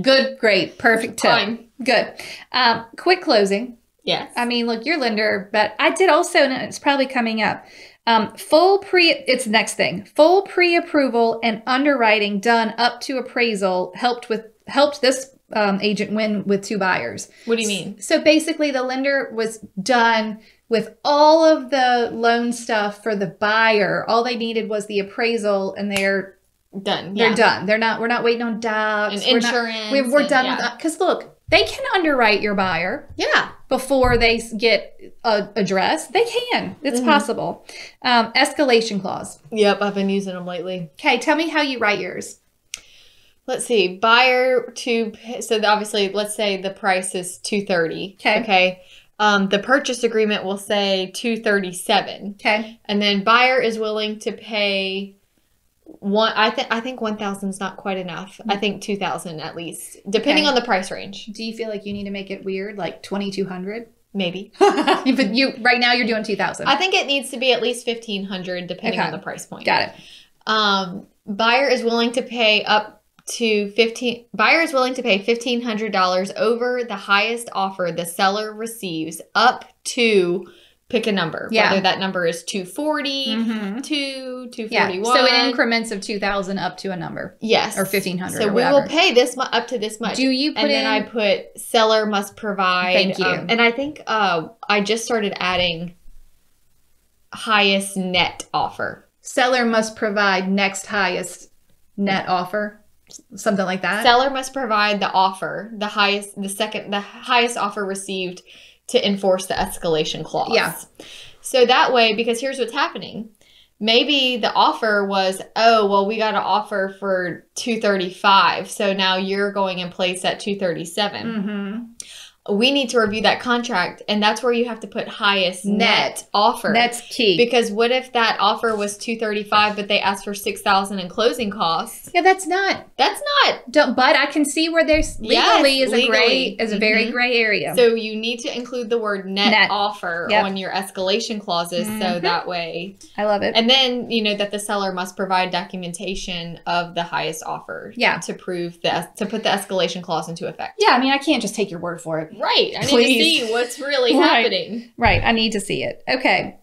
Speaker 1: Good, great, perfect tip.
Speaker 2: Fine.
Speaker 1: Good. Quick closing.
Speaker 2: Yes.
Speaker 1: I mean, look, your lender, but I did also, and it's probably coming up. It's next thing. Full pre-approval and underwriting done up to appraisal helped this agent win with 2 buyers.
Speaker 2: What do you mean?
Speaker 1: So basically, the lender was done with all of the loan stuff for the buyer. All they needed was the appraisal, and they're
Speaker 2: done.
Speaker 1: They're done. We're not waiting on docs
Speaker 2: and insurance.
Speaker 1: We're done with that. Because look, they can underwrite your buyer.
Speaker 2: Yeah.
Speaker 1: Before they get addressed. They can. It's possible. Escalation clause.
Speaker 2: Yep, I've been using them lately.
Speaker 1: Okay, tell me how you write yours.
Speaker 2: Let's see. Buyer to, so obviously, let's say the price is $230. Okay. The purchase agreement will say $237.
Speaker 1: Okay.
Speaker 2: And then buyer is willing to pay I think 1,000 is not quite enough. I think 2,000 at least, depending on the price range.
Speaker 1: Do you feel like you need to make it weird, like 2,200?
Speaker 2: Maybe.
Speaker 1: But right now you're doing 2,000.
Speaker 2: I think it needs to be at least 1,500 depending on the price point.
Speaker 1: Got it.
Speaker 2: Buyer is willing to pay $1,500 over the highest offer the seller receives up to pick a number.
Speaker 1: Yeah.
Speaker 2: Whether that number is 240, 241.
Speaker 1: Yeah. So in increments of 2,000 up to a number.
Speaker 2: Yes.
Speaker 1: Or 1,500.
Speaker 2: So we will pay this up to this much.
Speaker 1: Do you put
Speaker 2: then I put seller must provide.
Speaker 1: Thank you.
Speaker 2: And I think I just started adding highest net offer.
Speaker 1: Seller must provide next highest net offer. Something like that.
Speaker 2: Seller must provide the offer, the highest offer received to enforce the escalation clause.
Speaker 1: Yeah.
Speaker 2: So that way, because here's what's happening. Maybe the offer was, we got an offer for $235. So now you're going in place at $237.
Speaker 1: Mm-hmm.
Speaker 2: We need to review that contract, and that's where you have to put highest net offer.
Speaker 1: That's key.
Speaker 2: Because what if that offer was $235, but they asked for $6,000 in closing costs?
Speaker 1: Yeah, that's not.
Speaker 2: But
Speaker 1: I can see where there's legally is a very gray area.
Speaker 2: So you need to include the word net offer on your escalation clauses, so that way.
Speaker 1: I love it.
Speaker 2: And then that the seller must provide documentation of the highest offer.
Speaker 1: Yeah.
Speaker 2: To prove to put the escalation clause into effect.
Speaker 1: Yeah, I mean, I can't just take your word for it.
Speaker 2: Right. I need
Speaker 1: Please.
Speaker 2: to see what's really
Speaker 1: Right.
Speaker 2: happening.
Speaker 1: Right. I need to see it. Okay.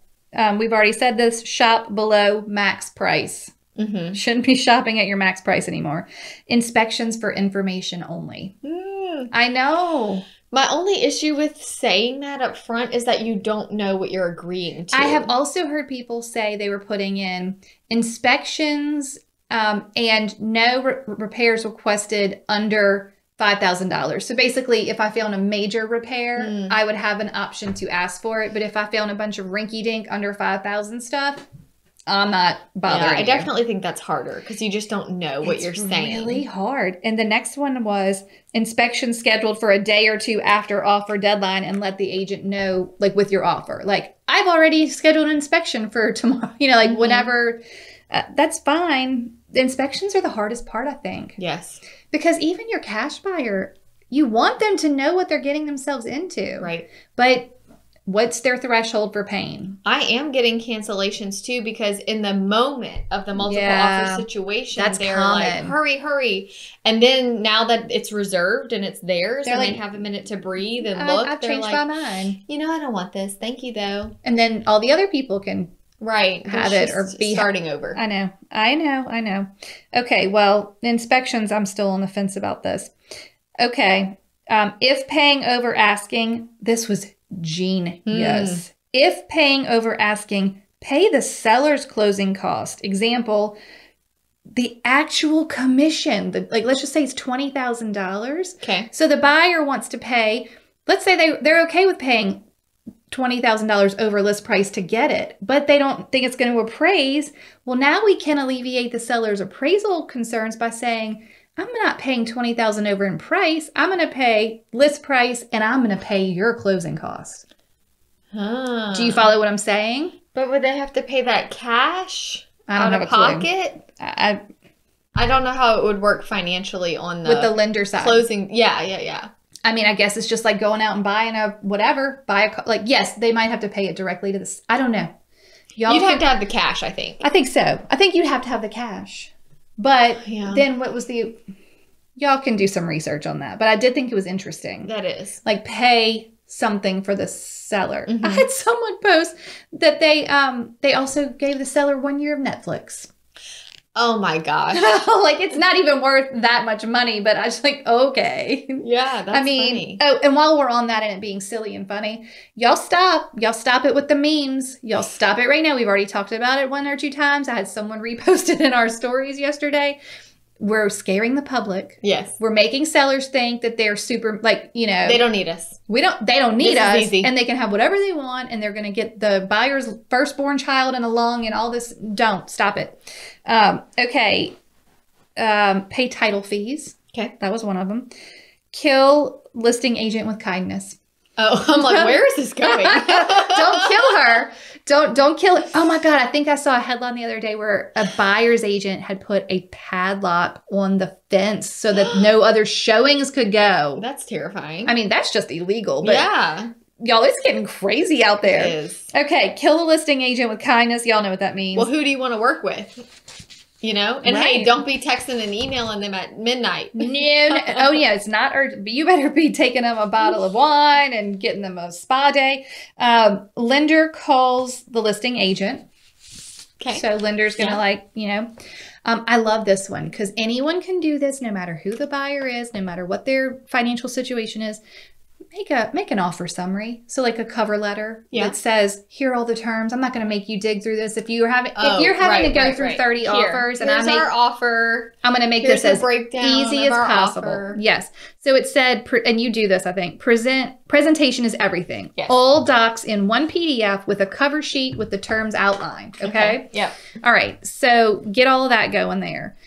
Speaker 1: We've already said this. Shop below max price.
Speaker 2: Mm-hmm.
Speaker 1: Shouldn't be shopping at your max price anymore. Inspections for information only. I know.
Speaker 2: My only issue with saying that up front is that you don't know what you're agreeing to.
Speaker 1: I have also heard people say they were putting in inspections and no repairs requested under $5,000. So basically, if I found a major repair, I would have an option to ask for it. But if I found a bunch of rinky-dink under 5,000 stuff, I'm not bothering.
Speaker 2: I definitely think that's harder because you just don't know what you're saying.
Speaker 1: It's really hard. And the next one was inspection scheduled for a day or two after offer deadline and let the agent know, like, with your offer. Like, I've already scheduled an inspection for tomorrow, like whenever. That's fine. The inspections are the hardest part, I think.
Speaker 2: Yes.
Speaker 1: Because even your cash buyer, you want them to know what they're getting themselves into.
Speaker 2: Right.
Speaker 1: But what's their threshold for pain?
Speaker 2: I am getting cancellations too because in the moment of the multiple offer situation, they're
Speaker 1: common.
Speaker 2: like, hurry. And then now that it's reserved and it's theirs and they have a minute to breathe and look,
Speaker 1: I've
Speaker 2: they're
Speaker 1: changed
Speaker 2: like,
Speaker 1: my mind.
Speaker 2: I don't want this. Thank you though.
Speaker 1: And then all the other people can have it or be
Speaker 2: starting over.
Speaker 1: I know. Okay, well, inspections, I'm still on the fence about this. Okay, if paying over asking, this was genius. If paying over asking, pay the seller's closing cost. Example, the actual commission, let's just say it's $20,000.
Speaker 2: Okay.
Speaker 1: So the buyer wants to pay, let's say they're okay with paying $20,000 over list price to get it, but they don't think it's going to appraise. Well, now we can alleviate the seller's appraisal concerns by saying, I'm not paying $20,000 over in price. I'm going to pay list price and I'm going to pay your closing costs.
Speaker 2: Huh.
Speaker 1: Do you follow what I'm saying?
Speaker 2: But would they have to pay that cash
Speaker 1: I don't
Speaker 2: out
Speaker 1: have
Speaker 2: of
Speaker 1: a clue.
Speaker 2: pocket?
Speaker 1: I
Speaker 2: I don't know how it would work financially on
Speaker 1: with the lender side.
Speaker 2: closing. Yeah.
Speaker 1: I mean, I guess it's just like going out and buying yes, they might have to pay it directly to this. I don't know.
Speaker 2: You'd have to have the cash, I think.
Speaker 1: I think so. I think you'd have to have the cash. But then what was y'all can do some research on that. But I did think it was interesting.
Speaker 2: That is.
Speaker 1: Like pay something for the seller. I had someone post that they also gave the seller 1 year of Netflix.
Speaker 2: Oh my gosh.
Speaker 1: Like it's not even worth that much money, but I was like, okay.
Speaker 2: Yeah, that's funny.
Speaker 1: Oh, and while we're on that and it being silly and funny, y'all stop it with the memes. Y'all stop it right now. We've already talked about it 1 or 2 times. I had someone repost it in our stories yesterday. We're scaring the public.
Speaker 2: Yes.
Speaker 1: We're making sellers think that they're super,
Speaker 2: they don't need us.
Speaker 1: They don't need
Speaker 2: This
Speaker 1: us.
Speaker 2: is easy.
Speaker 1: And they can have whatever they want and they're going to get the buyer's firstborn child and a lung and all this. Don't stop it. Okay. Pay title fees.
Speaker 2: Okay.
Speaker 1: That was one of them. Kill listing agent with kindness.
Speaker 2: Oh, I'm like, where is this going?
Speaker 1: Don't kill her. Don't kill it. Oh my God. I think I saw a headline the other day where a buyer's agent had put a padlock on the fence so that no other showings could go.
Speaker 2: That's terrifying.
Speaker 1: I mean, that's just illegal. But
Speaker 2: yeah.
Speaker 1: y'all, it's getting crazy out there.
Speaker 2: It is.
Speaker 1: Okay. Kill the listing agent with kindness. Y'all know what that means.
Speaker 2: Well, who do you want to work with? And
Speaker 1: Right.
Speaker 2: hey, don't be texting and emailing them at midnight.
Speaker 1: No. Oh, yeah. It's not urgent. But you better be taking them a bottle of wine and getting them a spa day. Lender calls the listing agent.
Speaker 2: Okay.
Speaker 1: So lender's going to I love this one because anyone can do this no matter who the buyer is, no matter what their financial situation is. Make an offer summary. So like a cover letter that says, here are all the terms. I'm not going to make you dig through this. If you're having to go through 30 offers and
Speaker 2: our offer.
Speaker 1: I'm going to make this as
Speaker 2: breakdown
Speaker 1: easy as possible. Offer. Yes. So it said, and you do this, I think, presentation is everything.
Speaker 2: Yes.
Speaker 1: All docs in one PDF with a cover sheet with the terms outlined. Okay?
Speaker 2: Yep.
Speaker 1: All right. So get all of that going there.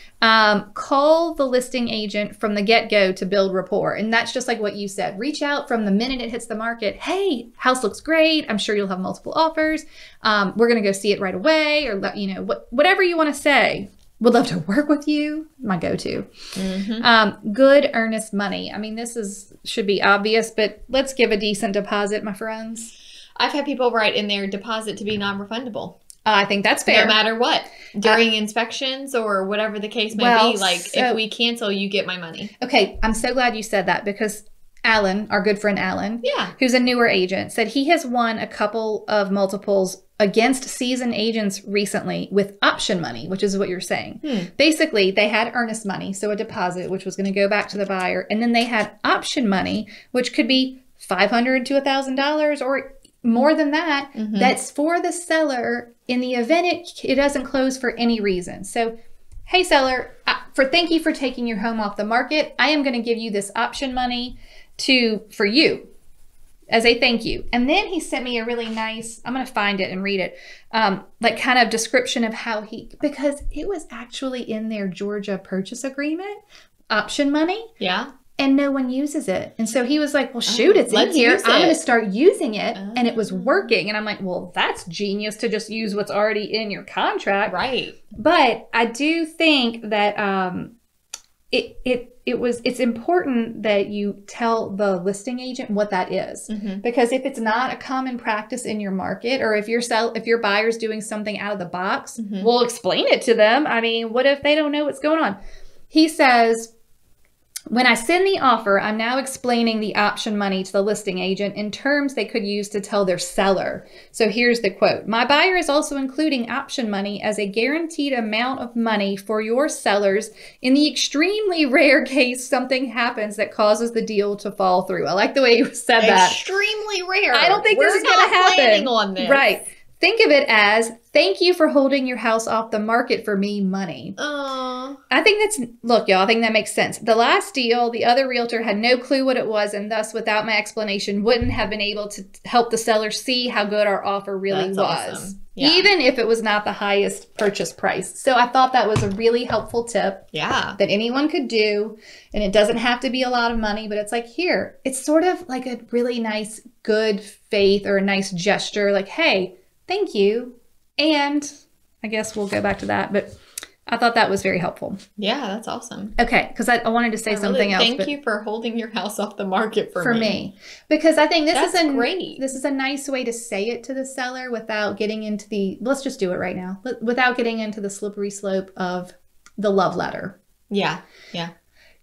Speaker 1: Call the listing agent from the get-go to build rapport. And that's just like what you said. Reach out from the minute it hits the market. Hey, house looks great. I'm sure you'll have multiple offers. We're going to go see it right away, or whatever you want to say. Would love to work with you. My go-to. Good earnest money. I mean, should be obvious, but let's give a decent deposit, my friends.
Speaker 2: I've had people write in their deposit to be non-refundable.
Speaker 1: I think that's fair.
Speaker 2: No matter what. During inspections or whatever the case may be. Like, if we cancel, you get my money.
Speaker 1: Okay, I'm so glad you said that because Alan, our good friend Alan, who's a newer agent, said he has won a couple of multiples against seasoned agents recently with option money, which is what you're saying. Basically, they had earnest money, so a deposit, which was going to go back to the buyer, and then they had option money, which could be $500 to $1,000 or more than that. That's for the seller in the event it doesn't close for any reason. So, hey seller, thank you for taking your home off the market. I am going to give you this option money for you as a thank you. And then he sent me a really nice, I'm going to find it and read it, like kind of description of how because it was actually in their Georgia purchase agreement, option money. Yeah. And no one uses it. And so he was like, well, shoot, it's in here. I'm going to start using it. And it was working. And I'm like, well, that's genius to just use what's already in your contract. Right. But I do think that it's important that you tell the listing agent what that is. Because if it's not a common practice in your market, or if your buyer's doing something out of the box, we'll explain it to them. I mean, what if they don't know what's going on? He says, when I send the offer, I'm now explaining the option money to the listing agent in terms they could use to tell their seller. So here's the quote. My buyer is also including option money as a guaranteed amount of money for your sellers in the extremely rare case something happens that causes the deal to fall through. I like the way you said that.
Speaker 2: Extremely rare.
Speaker 1: I don't think this is going to happen.
Speaker 2: We're not planning on this.
Speaker 1: Right. Think of it as, thank you for holding your house off the market for me money. I think look, y'all, I think that makes sense. The last deal, the other realtor had no clue what it was, and thus, without my explanation, wouldn't have been able to help the seller see how good our offer really was. Awesome. Yeah. Even if it was not the highest purchase price. So I thought that was a really helpful tip that anyone could do. And it doesn't have to be a lot of money, but it's like, here, it's sort of like a really nice, good faith or a nice gesture. Like, hey, thank you. And I guess we'll go back to that, but I thought that was very helpful.
Speaker 2: Yeah, that's awesome.
Speaker 1: Okay, because I wanted to say something else.
Speaker 2: Thank you for holding your house off the market for me.
Speaker 1: Because I think this is
Speaker 2: great.
Speaker 1: This is a nice way to say it to the seller without getting into let's just do it right now, without getting into the slippery slope of the love letter. Yeah. Yeah.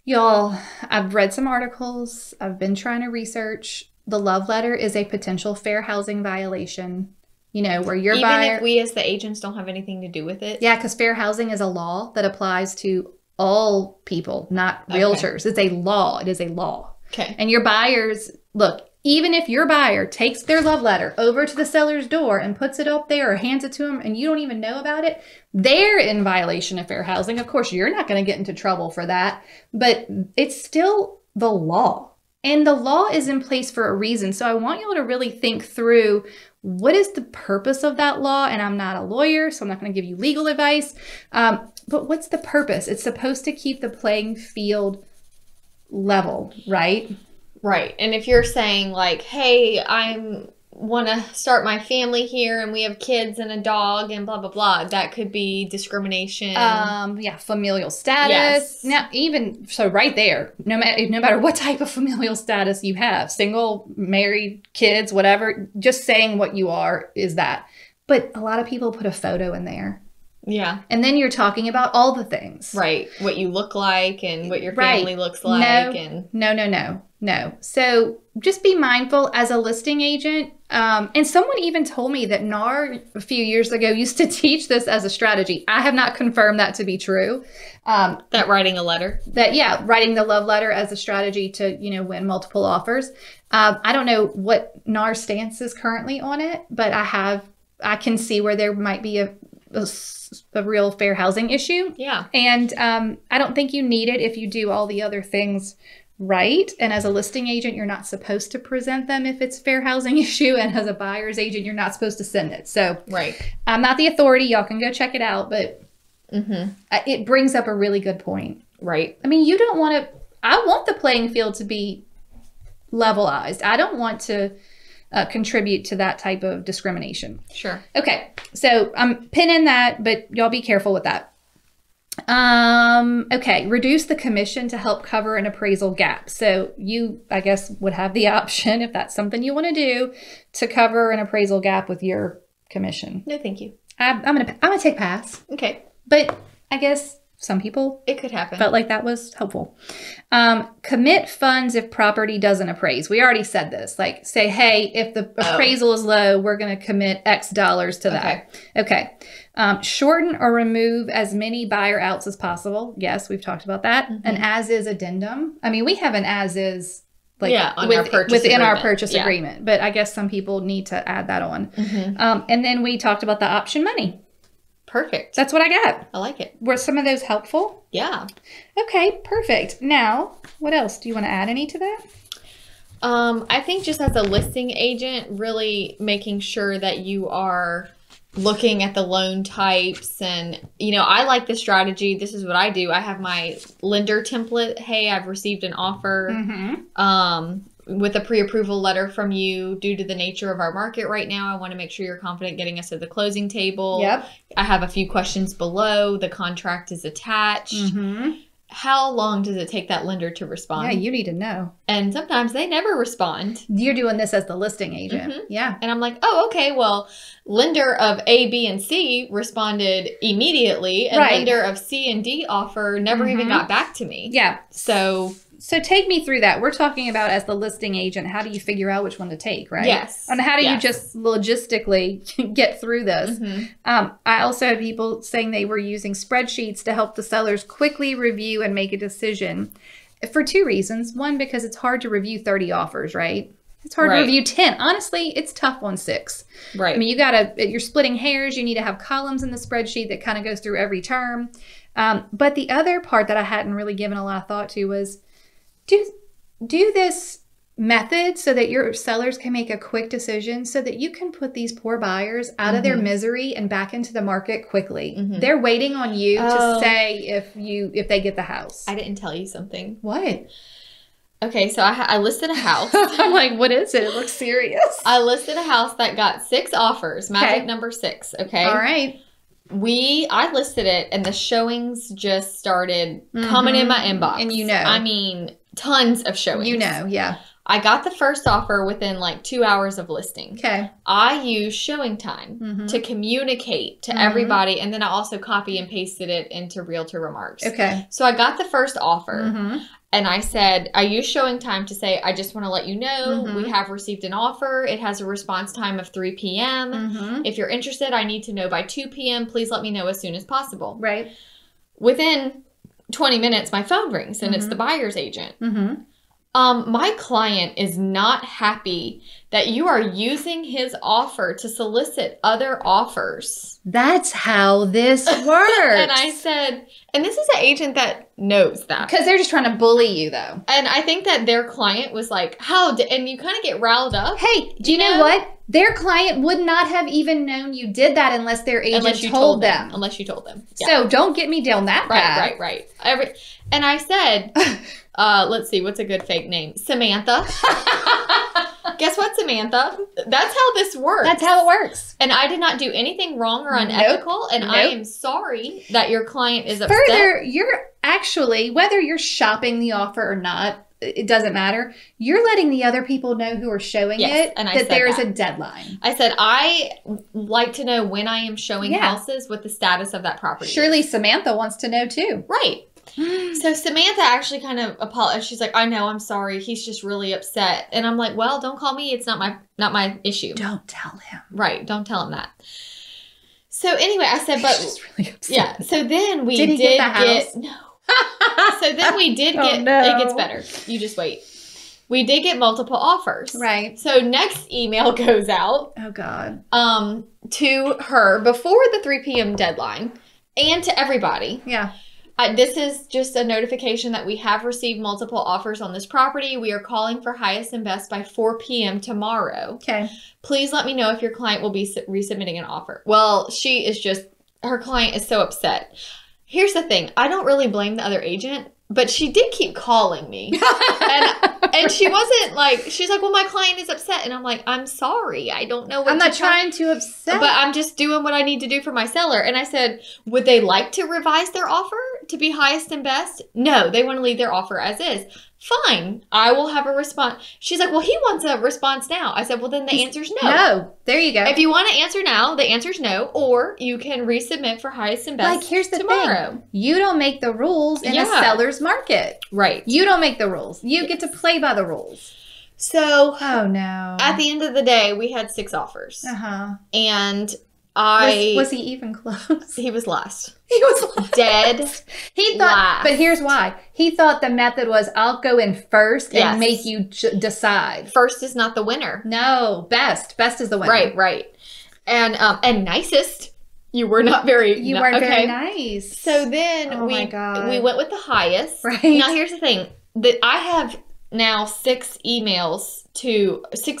Speaker 1: Y'all, I've read some articles. I've been trying to research. The love letter is a potential fair housing violation. You know, where your buyer...
Speaker 2: Even if we as the agents don't have anything to do with it?
Speaker 1: Yeah, because fair housing is a law that applies to all people, not realtors. It's a law. It is a law. Okay. And your buyers... Look, even if your buyer takes their love letter over to the seller's door and puts it up there or hands it to them and you don't even know about it, they're in violation of fair housing. Of course, you're not going to get into trouble for that. But it's still the law. And the law is in place for a reason. So I want y'all to really think through... What is the purpose of that law? And I'm not a lawyer, so I'm not going to give you legal advice. But what's the purpose? It's supposed to keep the playing field level, right?
Speaker 2: Right. And if you're saying like, hey, I want to start my family here and we have kids and a dog and blah, blah, blah, that could be discrimination.
Speaker 1: Yeah, familial status. Yes. Now, even so right there, no matter what type of familial status you have, single, married, kids, whatever, just saying what you are is that. But a lot of people put a photo in there. Yeah. And then you're talking about all the things.
Speaker 2: Right. What you look like and what your family looks like.
Speaker 1: No. So just be mindful as a listing agent. And someone even told me that NAR a few years ago used to teach this as a strategy. I have not confirmed that to be true.
Speaker 2: That writing a letter?
Speaker 1: Writing the love letter as a strategy to, win multiple offers. I don't know what NAR's stance is currently on it, but I can see where there might be a real fair housing issue. Yeah. And I don't think you need it if you do all the other things right. And as a listing agent, you're not supposed to present them if it's fair housing issue. And as a buyer's agent, you're not supposed to send it. So I'm not the authority. Y'all can go check it out. But it brings up a really good point. Right. I mean, I want the playing field to be levelized. I don't want to contribute to that type of discrimination. Sure. Okay. So I'm pinning that, but y'all be careful with that. Okay. Reduce the commission to help cover an appraisal gap. So you, I guess, would have the option, if that's something you want to do, to cover an appraisal gap with your commission.
Speaker 2: No, thank you.
Speaker 1: I'm gonna take pass.
Speaker 2: Okay.
Speaker 1: But I guess some people
Speaker 2: It could happen.
Speaker 1: felt like that was helpful. Commit funds if property doesn't appraise. We already said this. Like, say, hey, if the appraisal is low, we're going to commit X dollars to that. Okay. Shorten or remove as many buyer outs as possible. Yes, we've talked about that. An as-is addendum. I mean, we have an as-is like within our purchase agreement, but I guess some people need to add that on. And then we talked about the option money.
Speaker 2: Perfect.
Speaker 1: That's what I got.
Speaker 2: I like it.
Speaker 1: Were some of those helpful?
Speaker 2: Yeah.
Speaker 1: Okay, perfect. Now, what else? Do you want to add any to that?
Speaker 2: I think just as a listing agent, really making sure that you are looking at the loan types. And, you know, I like the strategy. This is what I do. I have my lender template. Hey, I've received an offer with a pre-approval letter from you. Due to the nature of our market right now, I want to make sure you're confident getting us to the closing table.
Speaker 1: Yep.
Speaker 2: I have a few questions below. The contract is attached. How long does it take that lender to respond?
Speaker 1: Yeah, you need to know.
Speaker 2: And sometimes they never respond.
Speaker 1: You're doing this as the listing agent. Yeah.
Speaker 2: And I'm like, oh, okay, well, lender of A, B, and C responded immediately. And lender of C and D offer never even got back to me.
Speaker 1: Yeah.
Speaker 2: So
Speaker 1: take me through that. We're talking about as the listing agent, how do you figure out which one to take, right?
Speaker 2: Yes.
Speaker 1: And how do you just logistically get through this? I also had people saying they were using spreadsheets to help the sellers quickly review and make a decision for two reasons. One, because it's hard to review 30 offers, right? It's hard to review 10. Honestly, it's tough on 6.
Speaker 2: Right.
Speaker 1: I mean, you're splitting hairs. You need to have columns in the spreadsheet that kind of goes through every term. But the other part that I hadn't really given a lot of thought to was, do this method so that your sellers can make a quick decision so that you can put these poor buyers out of their misery and back into the market quickly. They're waiting on you to say if they get the house.
Speaker 2: I didn't tell you something.
Speaker 1: What?
Speaker 2: Okay, so I listed a house.
Speaker 1: I'm like, what is it? It looks serious.
Speaker 2: I listed a house that got 6 offers. Magic number 6. Okay.
Speaker 1: All right.
Speaker 2: I listed it and the showings just started coming in my inbox.
Speaker 1: And you know.
Speaker 2: I mean, tons of showings.
Speaker 1: You know, yeah.
Speaker 2: I got the first offer within like 2 hours of listing.
Speaker 1: Okay.
Speaker 2: I used showing time to communicate to everybody. And then I also copy and pasted it into realtor remarks.
Speaker 1: Okay.
Speaker 2: So I got the first offer and I said, I used showing time to say, I just want to let you know we have received an offer. It has a response time of 3 p.m. If you're interested, I need to know by 2 p.m. Please let me know as soon as possible.
Speaker 1: Right.
Speaker 2: Within 20 minutes, my phone rings and it's the buyer's agent. My client is not happy that you are using his offer to solicit other offers.
Speaker 1: That's how this works.
Speaker 2: And I said, and this is an agent that knows that.
Speaker 1: Because they're just trying to bully you, though.
Speaker 2: And I think that their client was like, and you kind of get riled up.
Speaker 1: Hey, do you know what? Their client would not have even known you did that unless their agent told them.
Speaker 2: Unless you told them. Yeah.
Speaker 1: So don't get me down that path.
Speaker 2: Right. And I said, let's see, what's a good fake name? Samantha. Guess what, Samantha? That's how this works.
Speaker 1: That's how it works.
Speaker 2: And I did not do anything wrong or unethical. And I am sorry that your client is upset.
Speaker 1: Further, you're actually, whether you're shopping the offer or not, it doesn't matter. You're letting the other people know who are showing it
Speaker 2: and
Speaker 1: that there is a deadline.
Speaker 2: I said, I like to know when I am showing houses what the status of that property
Speaker 1: Surely
Speaker 2: is.
Speaker 1: Samantha wants to know too.
Speaker 2: Right. So Samantha actually kind of apologized. She's like, I know, I'm sorry. He's just really upset. And I'm like, well, don't call me. It's not my issue.
Speaker 1: Don't tell him.
Speaker 2: Right. Don't tell him that. So anyway, I said, but
Speaker 1: she's really upset.
Speaker 2: Yeah. So then we
Speaker 1: did get the house?
Speaker 2: No. So then we did get, it gets better. You just wait. We did get multiple offers.
Speaker 1: Right.
Speaker 2: So next email goes out.
Speaker 1: Oh God.
Speaker 2: To her before the 3 p.m. deadline and to everybody.
Speaker 1: Yeah.
Speaker 2: This is just a notification that we have received multiple offers on this property. We are calling for highest and best by 4 p.m. tomorrow.
Speaker 1: Okay. Please
Speaker 2: let me know if your client will be resubmitting an offer. Well, her client is so upset. Here's the thing. I don't really blame the other agent, but she did keep calling me. and she wasn't like, she's like, well, my client is upset. And I'm like, I'm sorry. I don't know what
Speaker 1: I'm not trying to upset.
Speaker 2: But I'm just doing what I need to do for my seller. And I said, would they like to revise their offer to be highest and best? No, they want to leave their offer as is. Fine, I will have a response. She's like, well, he wants a response now. I said, well, then the answer's no.
Speaker 1: No, there you go.
Speaker 2: If you want to answer now, the answer's no, or you can resubmit for highest and best
Speaker 1: here's the
Speaker 2: tomorrow.
Speaker 1: thing. You don't make the rules in a seller's market.
Speaker 2: Right.
Speaker 1: You don't make the rules. You get to play by the rules.
Speaker 2: So,
Speaker 1: oh no.
Speaker 2: At the end of the day, we had 6 offers.
Speaker 1: Uh-huh.
Speaker 2: And
Speaker 1: was he even close?
Speaker 2: He was last.
Speaker 1: He was last.
Speaker 2: Dead.
Speaker 1: He thought,
Speaker 2: last.
Speaker 1: But here's why. He thought the method was, I'll go in first and make you decide.
Speaker 2: First is not the winner.
Speaker 1: No, best. Best is the winner.
Speaker 2: Right. And nicest. You were not very.
Speaker 1: You weren't very nice.
Speaker 2: So then we went with the highest.
Speaker 1: Right.
Speaker 2: Now here's the thing. That I have now 6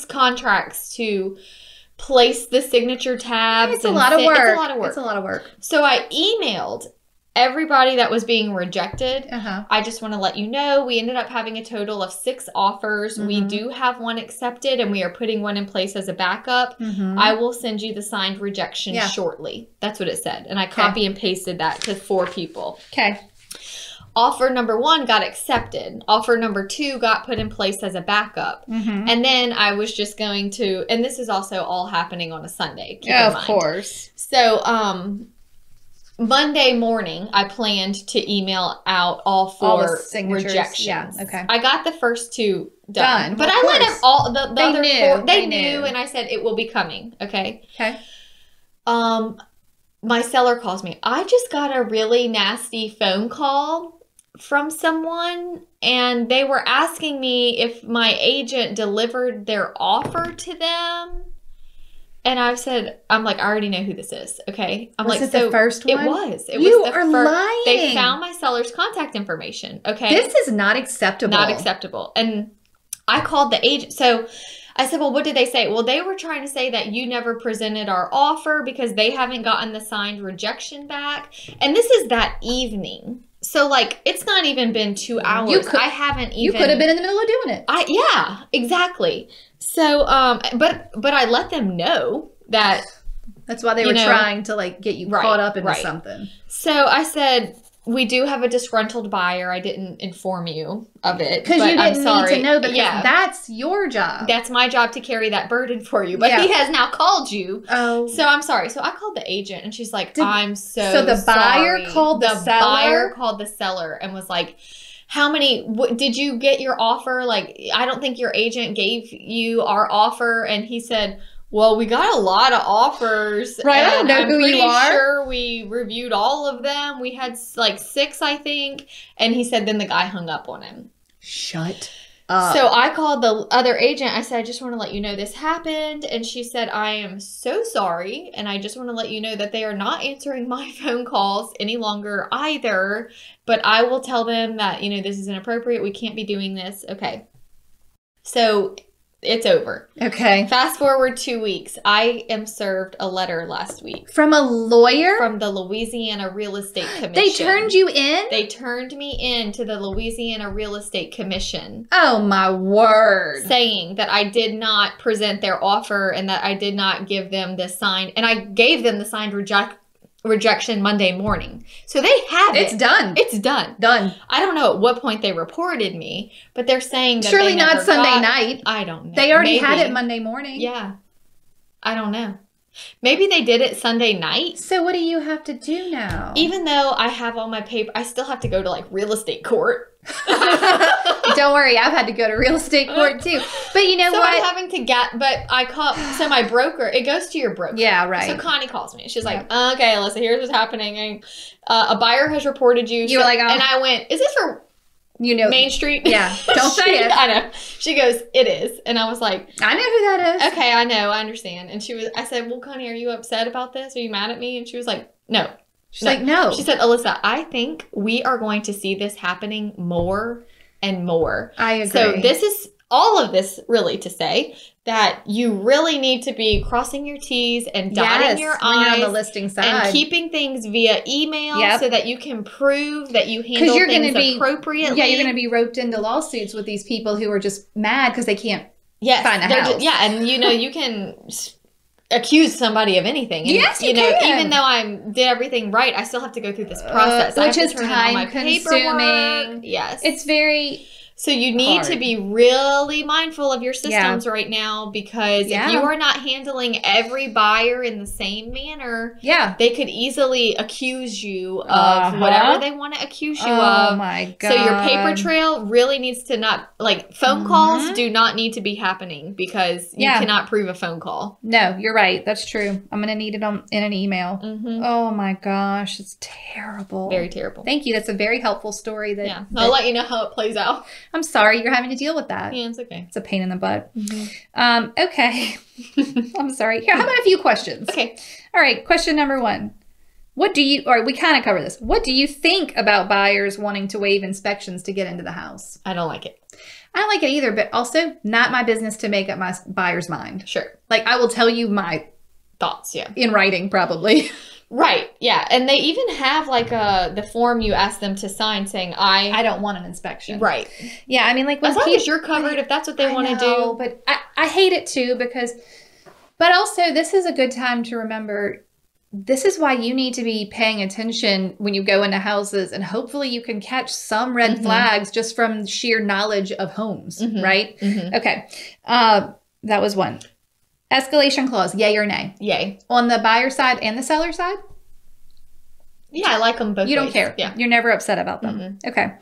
Speaker 2: contracts to place the signature tabs.
Speaker 1: It's a lot of work.
Speaker 2: It's a lot of work.
Speaker 1: It's a lot of work.
Speaker 2: So I emailed everybody that was being rejected.
Speaker 1: Uh-huh.
Speaker 2: I just want to let you know, we ended up having a total of 6 offers. Mm-hmm. We do have one accepted, and we are putting one in place as a backup. Mm-hmm. I will send you the signed rejection shortly. That's what it said. And I copy and pasted that to 4 people.
Speaker 1: Okay.
Speaker 2: Offer number 1 got accepted. Offer number 2 got put in place as a backup. Mm-hmm. And then I was just going to, and this is also all happening on a Sunday.
Speaker 1: Of course.
Speaker 2: So, Monday morning, I planned to email out all 4 rejections.
Speaker 1: Yeah, okay.
Speaker 2: I got the first 2 done. But
Speaker 1: I
Speaker 2: let them all, the
Speaker 1: they
Speaker 2: other
Speaker 1: knew.
Speaker 2: 4, they knew, and I said, it will be coming, okay?
Speaker 1: Okay.
Speaker 2: My seller calls me. I just got a really nasty phone call from someone, and they were asking me if my agent delivered their offer to them. And I said, I'm like, I already know who this is. Okay. I'm
Speaker 1: was
Speaker 2: like,
Speaker 1: it the first one?
Speaker 2: It was. It
Speaker 1: you
Speaker 2: was the
Speaker 1: are
Speaker 2: first.
Speaker 1: Lying.
Speaker 2: They found my seller's contact information. Okay.
Speaker 1: This is not acceptable.
Speaker 2: Not acceptable. And I called the agent. So I said, well, what did they say? Well, they were trying to say that you never presented our offer because they haven't gotten the signed rejection back. And this is that evening. So, like, it's not even been 2 hours. I haven't even.
Speaker 1: You could have been in the middle of doing it.
Speaker 2: Yeah, exactly. So, but I let them know that.
Speaker 1: That's why they were trying to, like, get you caught up into something.
Speaker 2: So I said, we do have a disgruntled buyer. I didn't inform you of it.
Speaker 1: Because you didn't need to know, because that's your job.
Speaker 2: That's my job to carry that burden for you. But he has now called you.
Speaker 1: Oh.
Speaker 2: So I'm sorry. So I called the agent, and she's like, I'm so sorry.
Speaker 1: So the buyer called the seller?
Speaker 2: The buyer called the seller and was like, how many, did you get your offer? Like, I don't think your agent gave you our offer. And he said, well, we got a lot of offers.
Speaker 1: Right, I don't know who you are.
Speaker 2: I'm pretty sure we reviewed all of them. We had like 6, I think. And he said, then the guy hung up on him.
Speaker 1: Shut up.
Speaker 2: So I called the other agent. I said, I just want to let you know this happened. And she said, I am so sorry. And I just want to let you know that they are not answering my phone calls any longer either. But I will tell them that, this is inappropriate. We can't be doing this. Okay. So it's over.
Speaker 1: Okay.
Speaker 2: Fast forward 2 weeks. I am served a letter last week.
Speaker 1: From a lawyer?
Speaker 2: From the Louisiana Real Estate Commission.
Speaker 1: They turned you in?
Speaker 2: They turned me in to the Louisiana Real Estate Commission.
Speaker 1: Oh, my word.
Speaker 2: Saying that I did not present their offer and that I did not give them the signed, and I gave them the signed rejection Monday morning. So they have it.
Speaker 1: It's done.
Speaker 2: It's done.
Speaker 1: Done.
Speaker 2: I don't know at what point they reported me, but they're saying that
Speaker 1: surely
Speaker 2: they
Speaker 1: not
Speaker 2: never
Speaker 1: Sunday night.
Speaker 2: I don't know.
Speaker 1: They already had it Monday morning.
Speaker 2: Yeah. I don't know. Maybe they did it Sunday night.
Speaker 1: So what do you have to do now?
Speaker 2: Even though I have all my paper, I still have to go to like real estate court.
Speaker 1: Don't worry, I've had to go to real estate court too. But you know what?
Speaker 2: I'm having to so my broker, it goes to your broker.
Speaker 1: Yeah, right.
Speaker 2: So Connie calls me. She's like, okay, Alyssa, here's what's happening. And, a buyer has reported you.
Speaker 1: You were like,
Speaker 2: and I went, is this for Main Street?
Speaker 1: Yeah, don't say it.
Speaker 2: I know. She goes, it is. And I was like,
Speaker 1: I know who that is.
Speaker 2: Okay, I know, I understand. And I said, well, Connie, are you upset about this? Are you mad at me? And she was like, no.
Speaker 1: She's like, no.
Speaker 2: She said, Alyssa, I think we are going to see this happening more and more.
Speaker 1: I agree.
Speaker 2: So this is all of this really to say that you really need to be crossing your T's and dotting your I's
Speaker 1: on the listing side
Speaker 2: and keeping things via email so that you can prove that you handle things appropriately.
Speaker 1: Yeah, you're going to be roped into lawsuits with these people who are just mad because they can't find a house.
Speaker 2: And you can accuse somebody of anything. And,
Speaker 1: yes, you
Speaker 2: know,
Speaker 1: can.
Speaker 2: even though I did everything right, I still have to go through this process.
Speaker 1: Which is
Speaker 2: time
Speaker 1: consuming.
Speaker 2: Yes.
Speaker 1: It's very
Speaker 2: So you need to be really mindful of your systems right now, because if you are not handling every buyer in the same manner, they could easily accuse you of whatever they want to accuse you of.
Speaker 1: Oh my God.
Speaker 2: So your paper trail really needs to not, like, phone calls do not need to be happening, because you cannot prove a phone call.
Speaker 1: No, you're right. That's true. I'm going to need it in an email. Oh my gosh. It's terrible.
Speaker 2: Very terrible.
Speaker 1: Thank you. That's a very helpful story.
Speaker 2: I'll let you know how it plays out.
Speaker 1: I'm sorry you're having to deal with that.
Speaker 2: Yeah, it's okay.
Speaker 1: It's a pain in the butt. Okay. I'm sorry. Here, how about a few questions?
Speaker 2: Okay.
Speaker 1: All right. Question number 1. We kind of covered this. What do you think about buyers wanting to waive inspections to get into the house?
Speaker 2: I don't like it.
Speaker 1: I don't like it either, but also not my business to make up my buyer's mind.
Speaker 2: Sure.
Speaker 1: Like, I will tell you my
Speaker 2: thoughts,
Speaker 1: in writing, probably.
Speaker 2: Right. Yeah. And they even have like the form you ask them to sign saying, I
Speaker 1: don't want an inspection.
Speaker 2: Right.
Speaker 1: Yeah. I mean, like,
Speaker 2: as long as you're covered, if that's what they want to do.
Speaker 1: But I hate it too, but also this is a good time to remember, this is why you need to be paying attention when you go into houses, and hopefully you can catch some red flags just from sheer knowledge of homes. Right. Okay. That was 1. Escalation clause, yay or nay?
Speaker 2: Yay.
Speaker 1: On the buyer side and the seller side?
Speaker 2: Yeah, I like them both.
Speaker 1: You don't care.
Speaker 2: Yeah.
Speaker 1: You're never upset about them. Okay.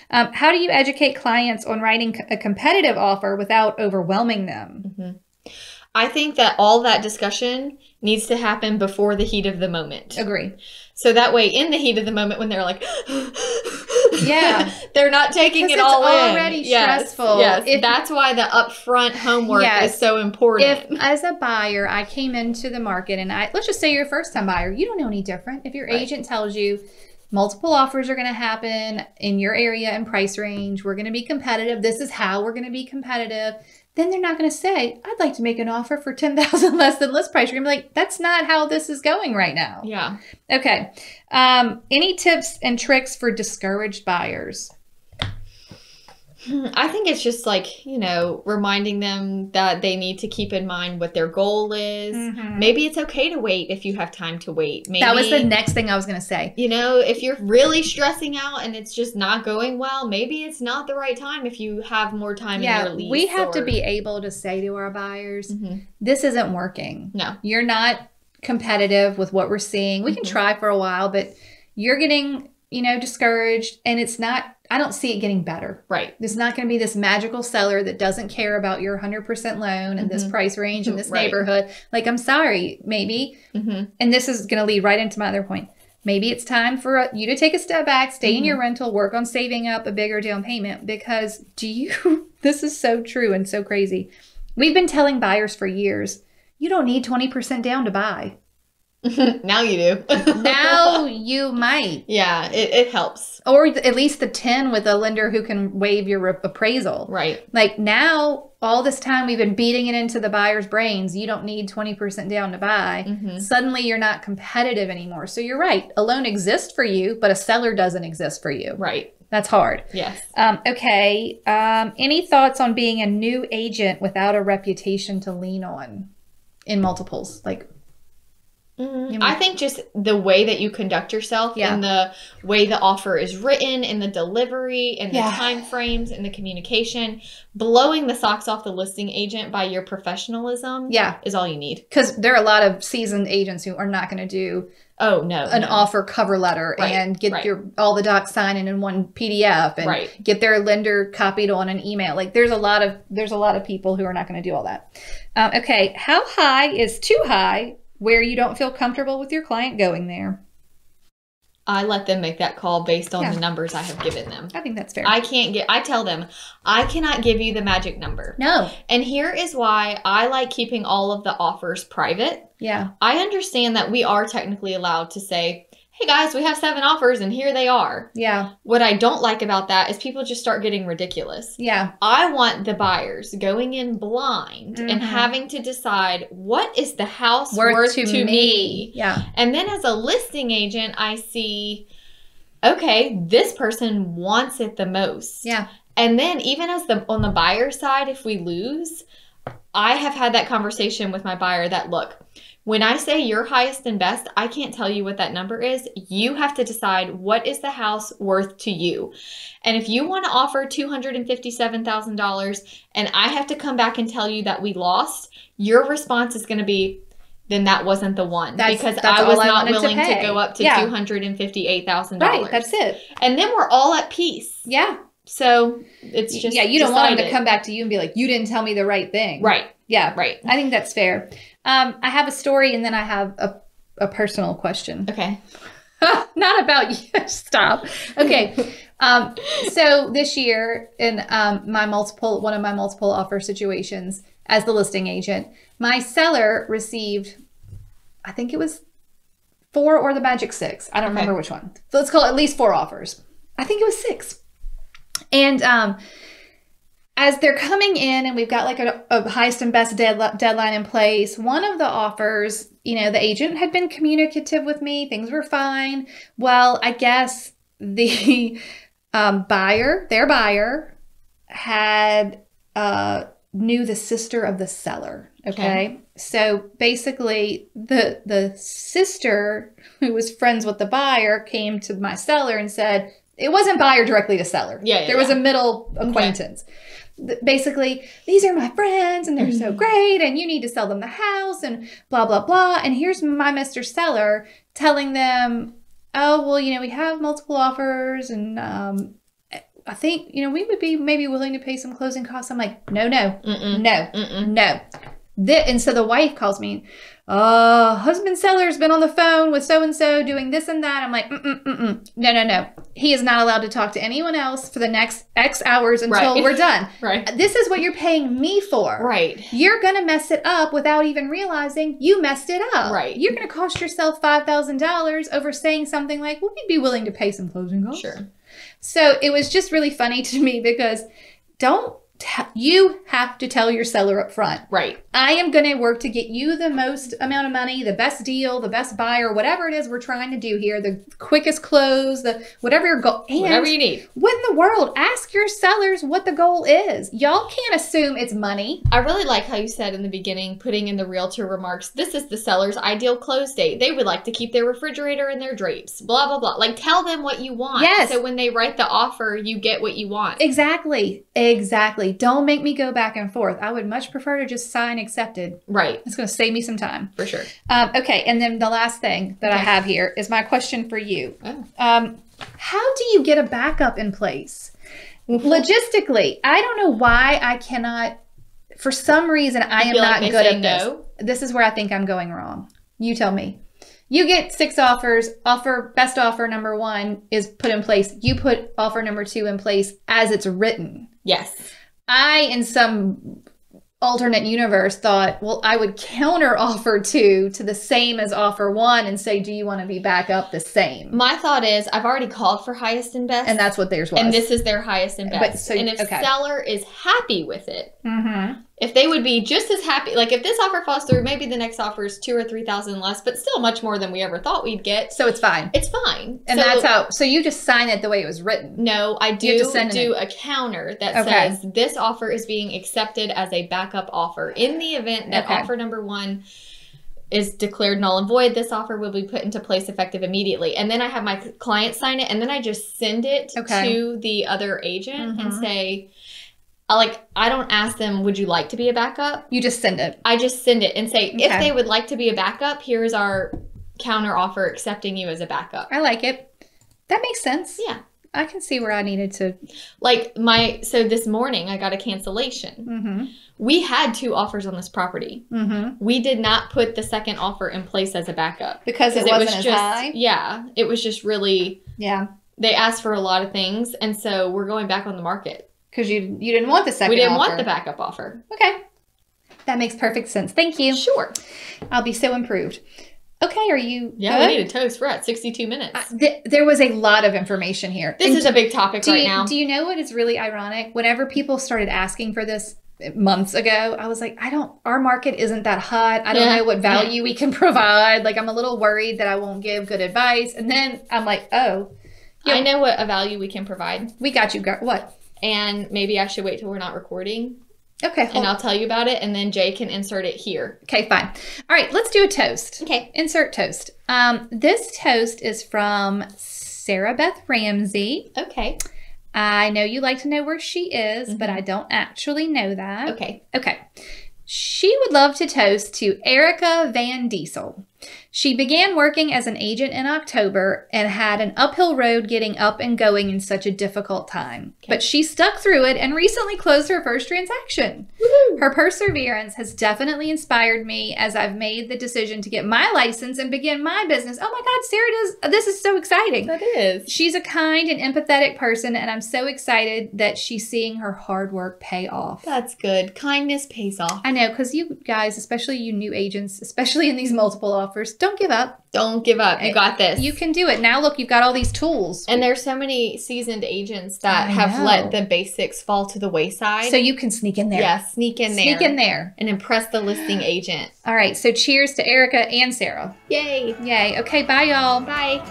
Speaker 1: How do you educate clients on writing a competitive offer without overwhelming them?
Speaker 2: I think that all that discussion needs to happen before the heat of the moment.
Speaker 1: Agree.
Speaker 2: So that way, in the heat of the moment, when they're like, they're not taking it all in.
Speaker 1: It's already stressful.
Speaker 2: Yes, that's why the upfront homework is so important.
Speaker 1: If, as a buyer, I came into the market and let's just say you're a first-time buyer, you don't know any different. If your agent tells you multiple offers are going to happen in your area and price range, we're going to be competitive, this is how we're going to be competitive, then they're not going to say, I'd like to make an offer for $10,000 less than list price. You're going to be like, that's not how this is going right now.
Speaker 2: Yeah.
Speaker 1: Okay. Any tips and tricks for discouraged buyers?
Speaker 2: I think it's just like, reminding them that they need to keep in mind what their goal is. Maybe it's okay to wait if you have time to wait. Maybe,
Speaker 1: that was the next thing I was going to say.
Speaker 2: If you're really stressing out and it's just not going well, maybe it's not the right time if you have more time in your lease.
Speaker 1: We have to be able to say to our buyers, this isn't working.
Speaker 2: No.
Speaker 1: You're not competitive with what we're seeing. We can try for a while, but you're getting, discouraged, and it's not, I don't see it getting better.
Speaker 2: Right.
Speaker 1: There's not going to be this magical seller that doesn't care about your 100% loan and this price range and this neighborhood. Like, I'm sorry, maybe. And this is going to lead right into my other point. Maybe it's time for you to take a step back, stay in your rental, work on saving up a bigger down payment, because this is so true and so crazy. We've been telling buyers for years, you don't need 20% down to buy.
Speaker 2: Now you do.
Speaker 1: Now you might.
Speaker 2: Yeah, it helps.
Speaker 1: Or at least the 10 with a lender who can waive your appraisal.
Speaker 2: Right.
Speaker 1: Like, now, all this time we've been beating it into the buyer's brains, you don't need 20% down to buy. Suddenly you're not competitive anymore. So you're right. A loan exists for you, but a seller doesn't exist for you.
Speaker 2: Right.
Speaker 1: That's hard.
Speaker 2: Yes.
Speaker 1: Okay. Any thoughts on being a new agent without a reputation to lean on in multiples? Like,
Speaker 2: I think just the way that you conduct yourself and the way the offer is written and the delivery and the time frames and the communication, blowing the socks off the listing agent by your professionalism is all you need.
Speaker 1: Because there are a lot of seasoned agents who are not going to do an offer cover letter and get all the docs signed in one PDF and get their lender copied on an email. Like, there's a lot of people who are not going to do all that. Okay, how high is too high where you don't feel comfortable with your client going there?
Speaker 2: I let them make that call based on the numbers I have given them.
Speaker 1: I think that's fair.
Speaker 2: I tell them, I cannot give you the magic number.
Speaker 1: No.
Speaker 2: And here is why I like keeping all of the offers private.
Speaker 1: Yeah.
Speaker 2: I understand that we are technically allowed to say, hey guys, we have 7 offers and here they are.
Speaker 1: Yeah.
Speaker 2: What I don't like about that is people just start getting ridiculous.
Speaker 1: Yeah.
Speaker 2: I want the buyers going in blind and having to decide, what is the house worth to me?
Speaker 1: Yeah.
Speaker 2: And then as a listing agent, I see, okay, this person wants it the most.
Speaker 1: Yeah.
Speaker 2: And then even on the buyer side, if we lose, I have had that conversation with my buyer that, look, when I say your highest and best, I can't tell you what that number is. You have to decide what is the house worth to you. And if you want to offer $257,000 and I have to come back and tell you that we lost, your response is going to be, then that wasn't the one. Because I was not willing to go up to $258,000.
Speaker 1: Right, that's it.
Speaker 2: And then we're all at peace.
Speaker 1: Yeah.
Speaker 2: So it's just
Speaker 1: you don't want them to come back to you and be like, you didn't tell me the right thing.
Speaker 2: Right.
Speaker 1: Yeah.
Speaker 2: Right.
Speaker 1: I think that's fair. I have a story and then I have a personal question.
Speaker 2: Okay.
Speaker 1: Not about you. Stop. Okay. So this year in one of my multiple offer situations as the listing agent, my seller received, I think it was 4 or the magic 6. I don't remember which one. So let's call it at least 4 offers. I think it was 6. And as they're coming in and we've got like a highest and best deadline in place, one of the offers, the agent had been communicative with me. Things were fine. Well, I guess the their buyer had knew the sister of the seller. Okay. So basically the sister who was friends with the buyer came to my seller and said, it wasn't buyer directly to seller. There was a middle acquaintance. Basically, these are my friends and they're so great and you need to sell them the house and blah, blah, blah. And here's my Mr. Seller telling them, oh, well, we have multiple offers and I think, we would be maybe willing to pay some closing costs. I'm like, no. And so the wife calls me, husband seller's been on the phone with so-and-so doing this and that. I'm like, no. He is not allowed to talk to anyone else for the next X hours until we're done.
Speaker 2: Right.
Speaker 1: This is what you're paying me for.
Speaker 2: Right.
Speaker 1: You're going to mess it up without even realizing you messed it up.
Speaker 2: Right.
Speaker 1: You're going to cost yourself $5,000 over saying something like, well, we'd be willing to pay some closing costs.
Speaker 2: Sure.
Speaker 1: So it was just really funny to me because you have to tell your seller up front.
Speaker 2: Right.
Speaker 1: I am going to work to get you the most amount of money, the best deal, the best buyer, whatever it is we're trying to do here, the quickest close, whatever your goal. And
Speaker 2: whatever you need.
Speaker 1: Win the world. Ask your sellers what the goal is. Y'all can't assume it's money.
Speaker 2: I really like how you said in the beginning, putting in the realtor remarks, this is the seller's ideal close date. They would like to keep their refrigerator and their drapes, blah, blah, blah. Like, tell them what you want.
Speaker 1: Yes.
Speaker 2: So when they write the offer, you get what you want.
Speaker 1: Exactly. Don't make me go back and forth. I would much prefer to just sign accepted.
Speaker 2: Right.
Speaker 1: It's going to save me some time.
Speaker 2: For sure.
Speaker 1: Okay. And then the last thing that I have here is my question for you.
Speaker 2: Oh.
Speaker 1: How do you get a backup in place? Logistically, I don't know why I cannot, for some reason, I am not good at this. This is where I think I'm going wrong. You tell me. You get 6 offers. Best offer number 1 is put in place. You put offer number 2 in place as it's written.
Speaker 2: Yes.
Speaker 1: I, in some alternate universe, thought, well, I would counter offer 2 to the same as offer 1 and say, do you want to be back up the same?
Speaker 2: My thought is, I've already called for highest and best.
Speaker 1: And that's what theirs was.
Speaker 2: And this is their highest and best. And if seller is happy with it, if they would be just as happy, like if this offer falls through, maybe the next offer is $2,000 or $3,000 less, but still much more than we ever thought we'd get.
Speaker 1: So it's fine.
Speaker 2: It's fine.
Speaker 1: And that's how, so you just sign it the way it was written.
Speaker 2: No, I do a counter that says this offer is being accepted as a backup offer. In the event that offer number 1 is declared null and void, this offer will be put into place effective immediately. And then I have my client sign it, and then I just send it to the other agent and say, I don't ask them, would you like to be a backup?
Speaker 1: You just send it.
Speaker 2: I just send it and say, if they would like to be a backup, here's our counter offer accepting you as a backup.
Speaker 1: I like it. That makes sense.
Speaker 2: Yeah.
Speaker 1: I can see where I needed to.
Speaker 2: So this morning I got a cancellation. We had 2 offers on this property. We did not put the second offer in place as a backup.
Speaker 1: Because it wasn't as high?
Speaker 2: Yeah. It was just really,
Speaker 1: they
Speaker 2: asked for a lot of things. And so we're going back on the market.
Speaker 1: Because you didn't want the second offer.
Speaker 2: We didn't want the backup offer.
Speaker 1: Okay. That makes perfect sense. Thank you.
Speaker 2: Sure.
Speaker 1: I'll be so improved. Okay, are you
Speaker 2: good? We need a toast. We're at 62 minutes.
Speaker 1: There was a lot of information here.
Speaker 2: This is a big topic right now.
Speaker 1: Do you know what is really ironic? Whenever people started asking for this months ago, I was like, our market isn't that hot. I don't know what value we can provide. Like, I'm a little worried that I won't give good advice. And then I'm like, I
Speaker 2: know what a value we can provide.
Speaker 1: We got you. What?
Speaker 2: And maybe I should wait till we're not recording
Speaker 1: Okay.
Speaker 2: And I'll tell you about it, and then Jay can insert it here.
Speaker 1: Okay, fine. All right, let's do a toast.
Speaker 2: Okay.
Speaker 1: Insert toast. This toast is from Sarah Beth Ramsey.
Speaker 2: Okay.
Speaker 1: I know you like to know where she is, but I don't actually know that.
Speaker 2: Okay.
Speaker 1: Okay. She would love to toast to Erica Van Diesel. She began working as an agent in October and had an uphill road getting up and going in such a difficult time. Okay. But she stuck through it and recently closed her first transaction. Woo-hoo! Her perseverance has definitely inspired me as I've made the decision to get my license and begin my business. Oh my God, Sarah, this is so exciting.
Speaker 2: That is.
Speaker 1: She's a kind and empathetic person, and I'm so excited that she's seeing her hard work pay off.
Speaker 2: That's good. Kindness pays off.
Speaker 1: I know, because you guys, especially you new agents, especially in these multiple offers, don't give up.
Speaker 2: Don't give up. You got this.
Speaker 1: You can do it. Now look, you've got all these tools.
Speaker 2: And there's so many seasoned agents that have let the basics fall to the wayside.
Speaker 1: So you can sneak in there.
Speaker 2: Yeah, sneak in there.
Speaker 1: Sneak in there.
Speaker 2: And impress the listing agent.
Speaker 1: All right, so cheers to Erica and Sarah.
Speaker 2: Yay.
Speaker 1: Yay. Okay, bye y'all.
Speaker 2: Bye.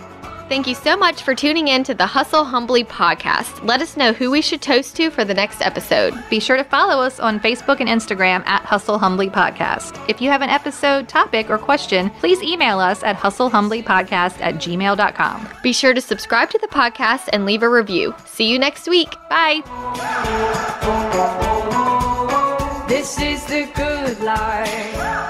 Speaker 3: Thank you so much for tuning in to the Hustle Humbly podcast. Let us know who we should toast to for the next episode.
Speaker 4: Be sure to follow us on Facebook and Instagram at Hustle Humbly Podcast. If you have an episode, topic, or question, please email us at hustlehumblypodcast@gmail.com.
Speaker 3: Be sure to subscribe to the podcast and leave a review. See you next week. Bye.
Speaker 5: This is the good life.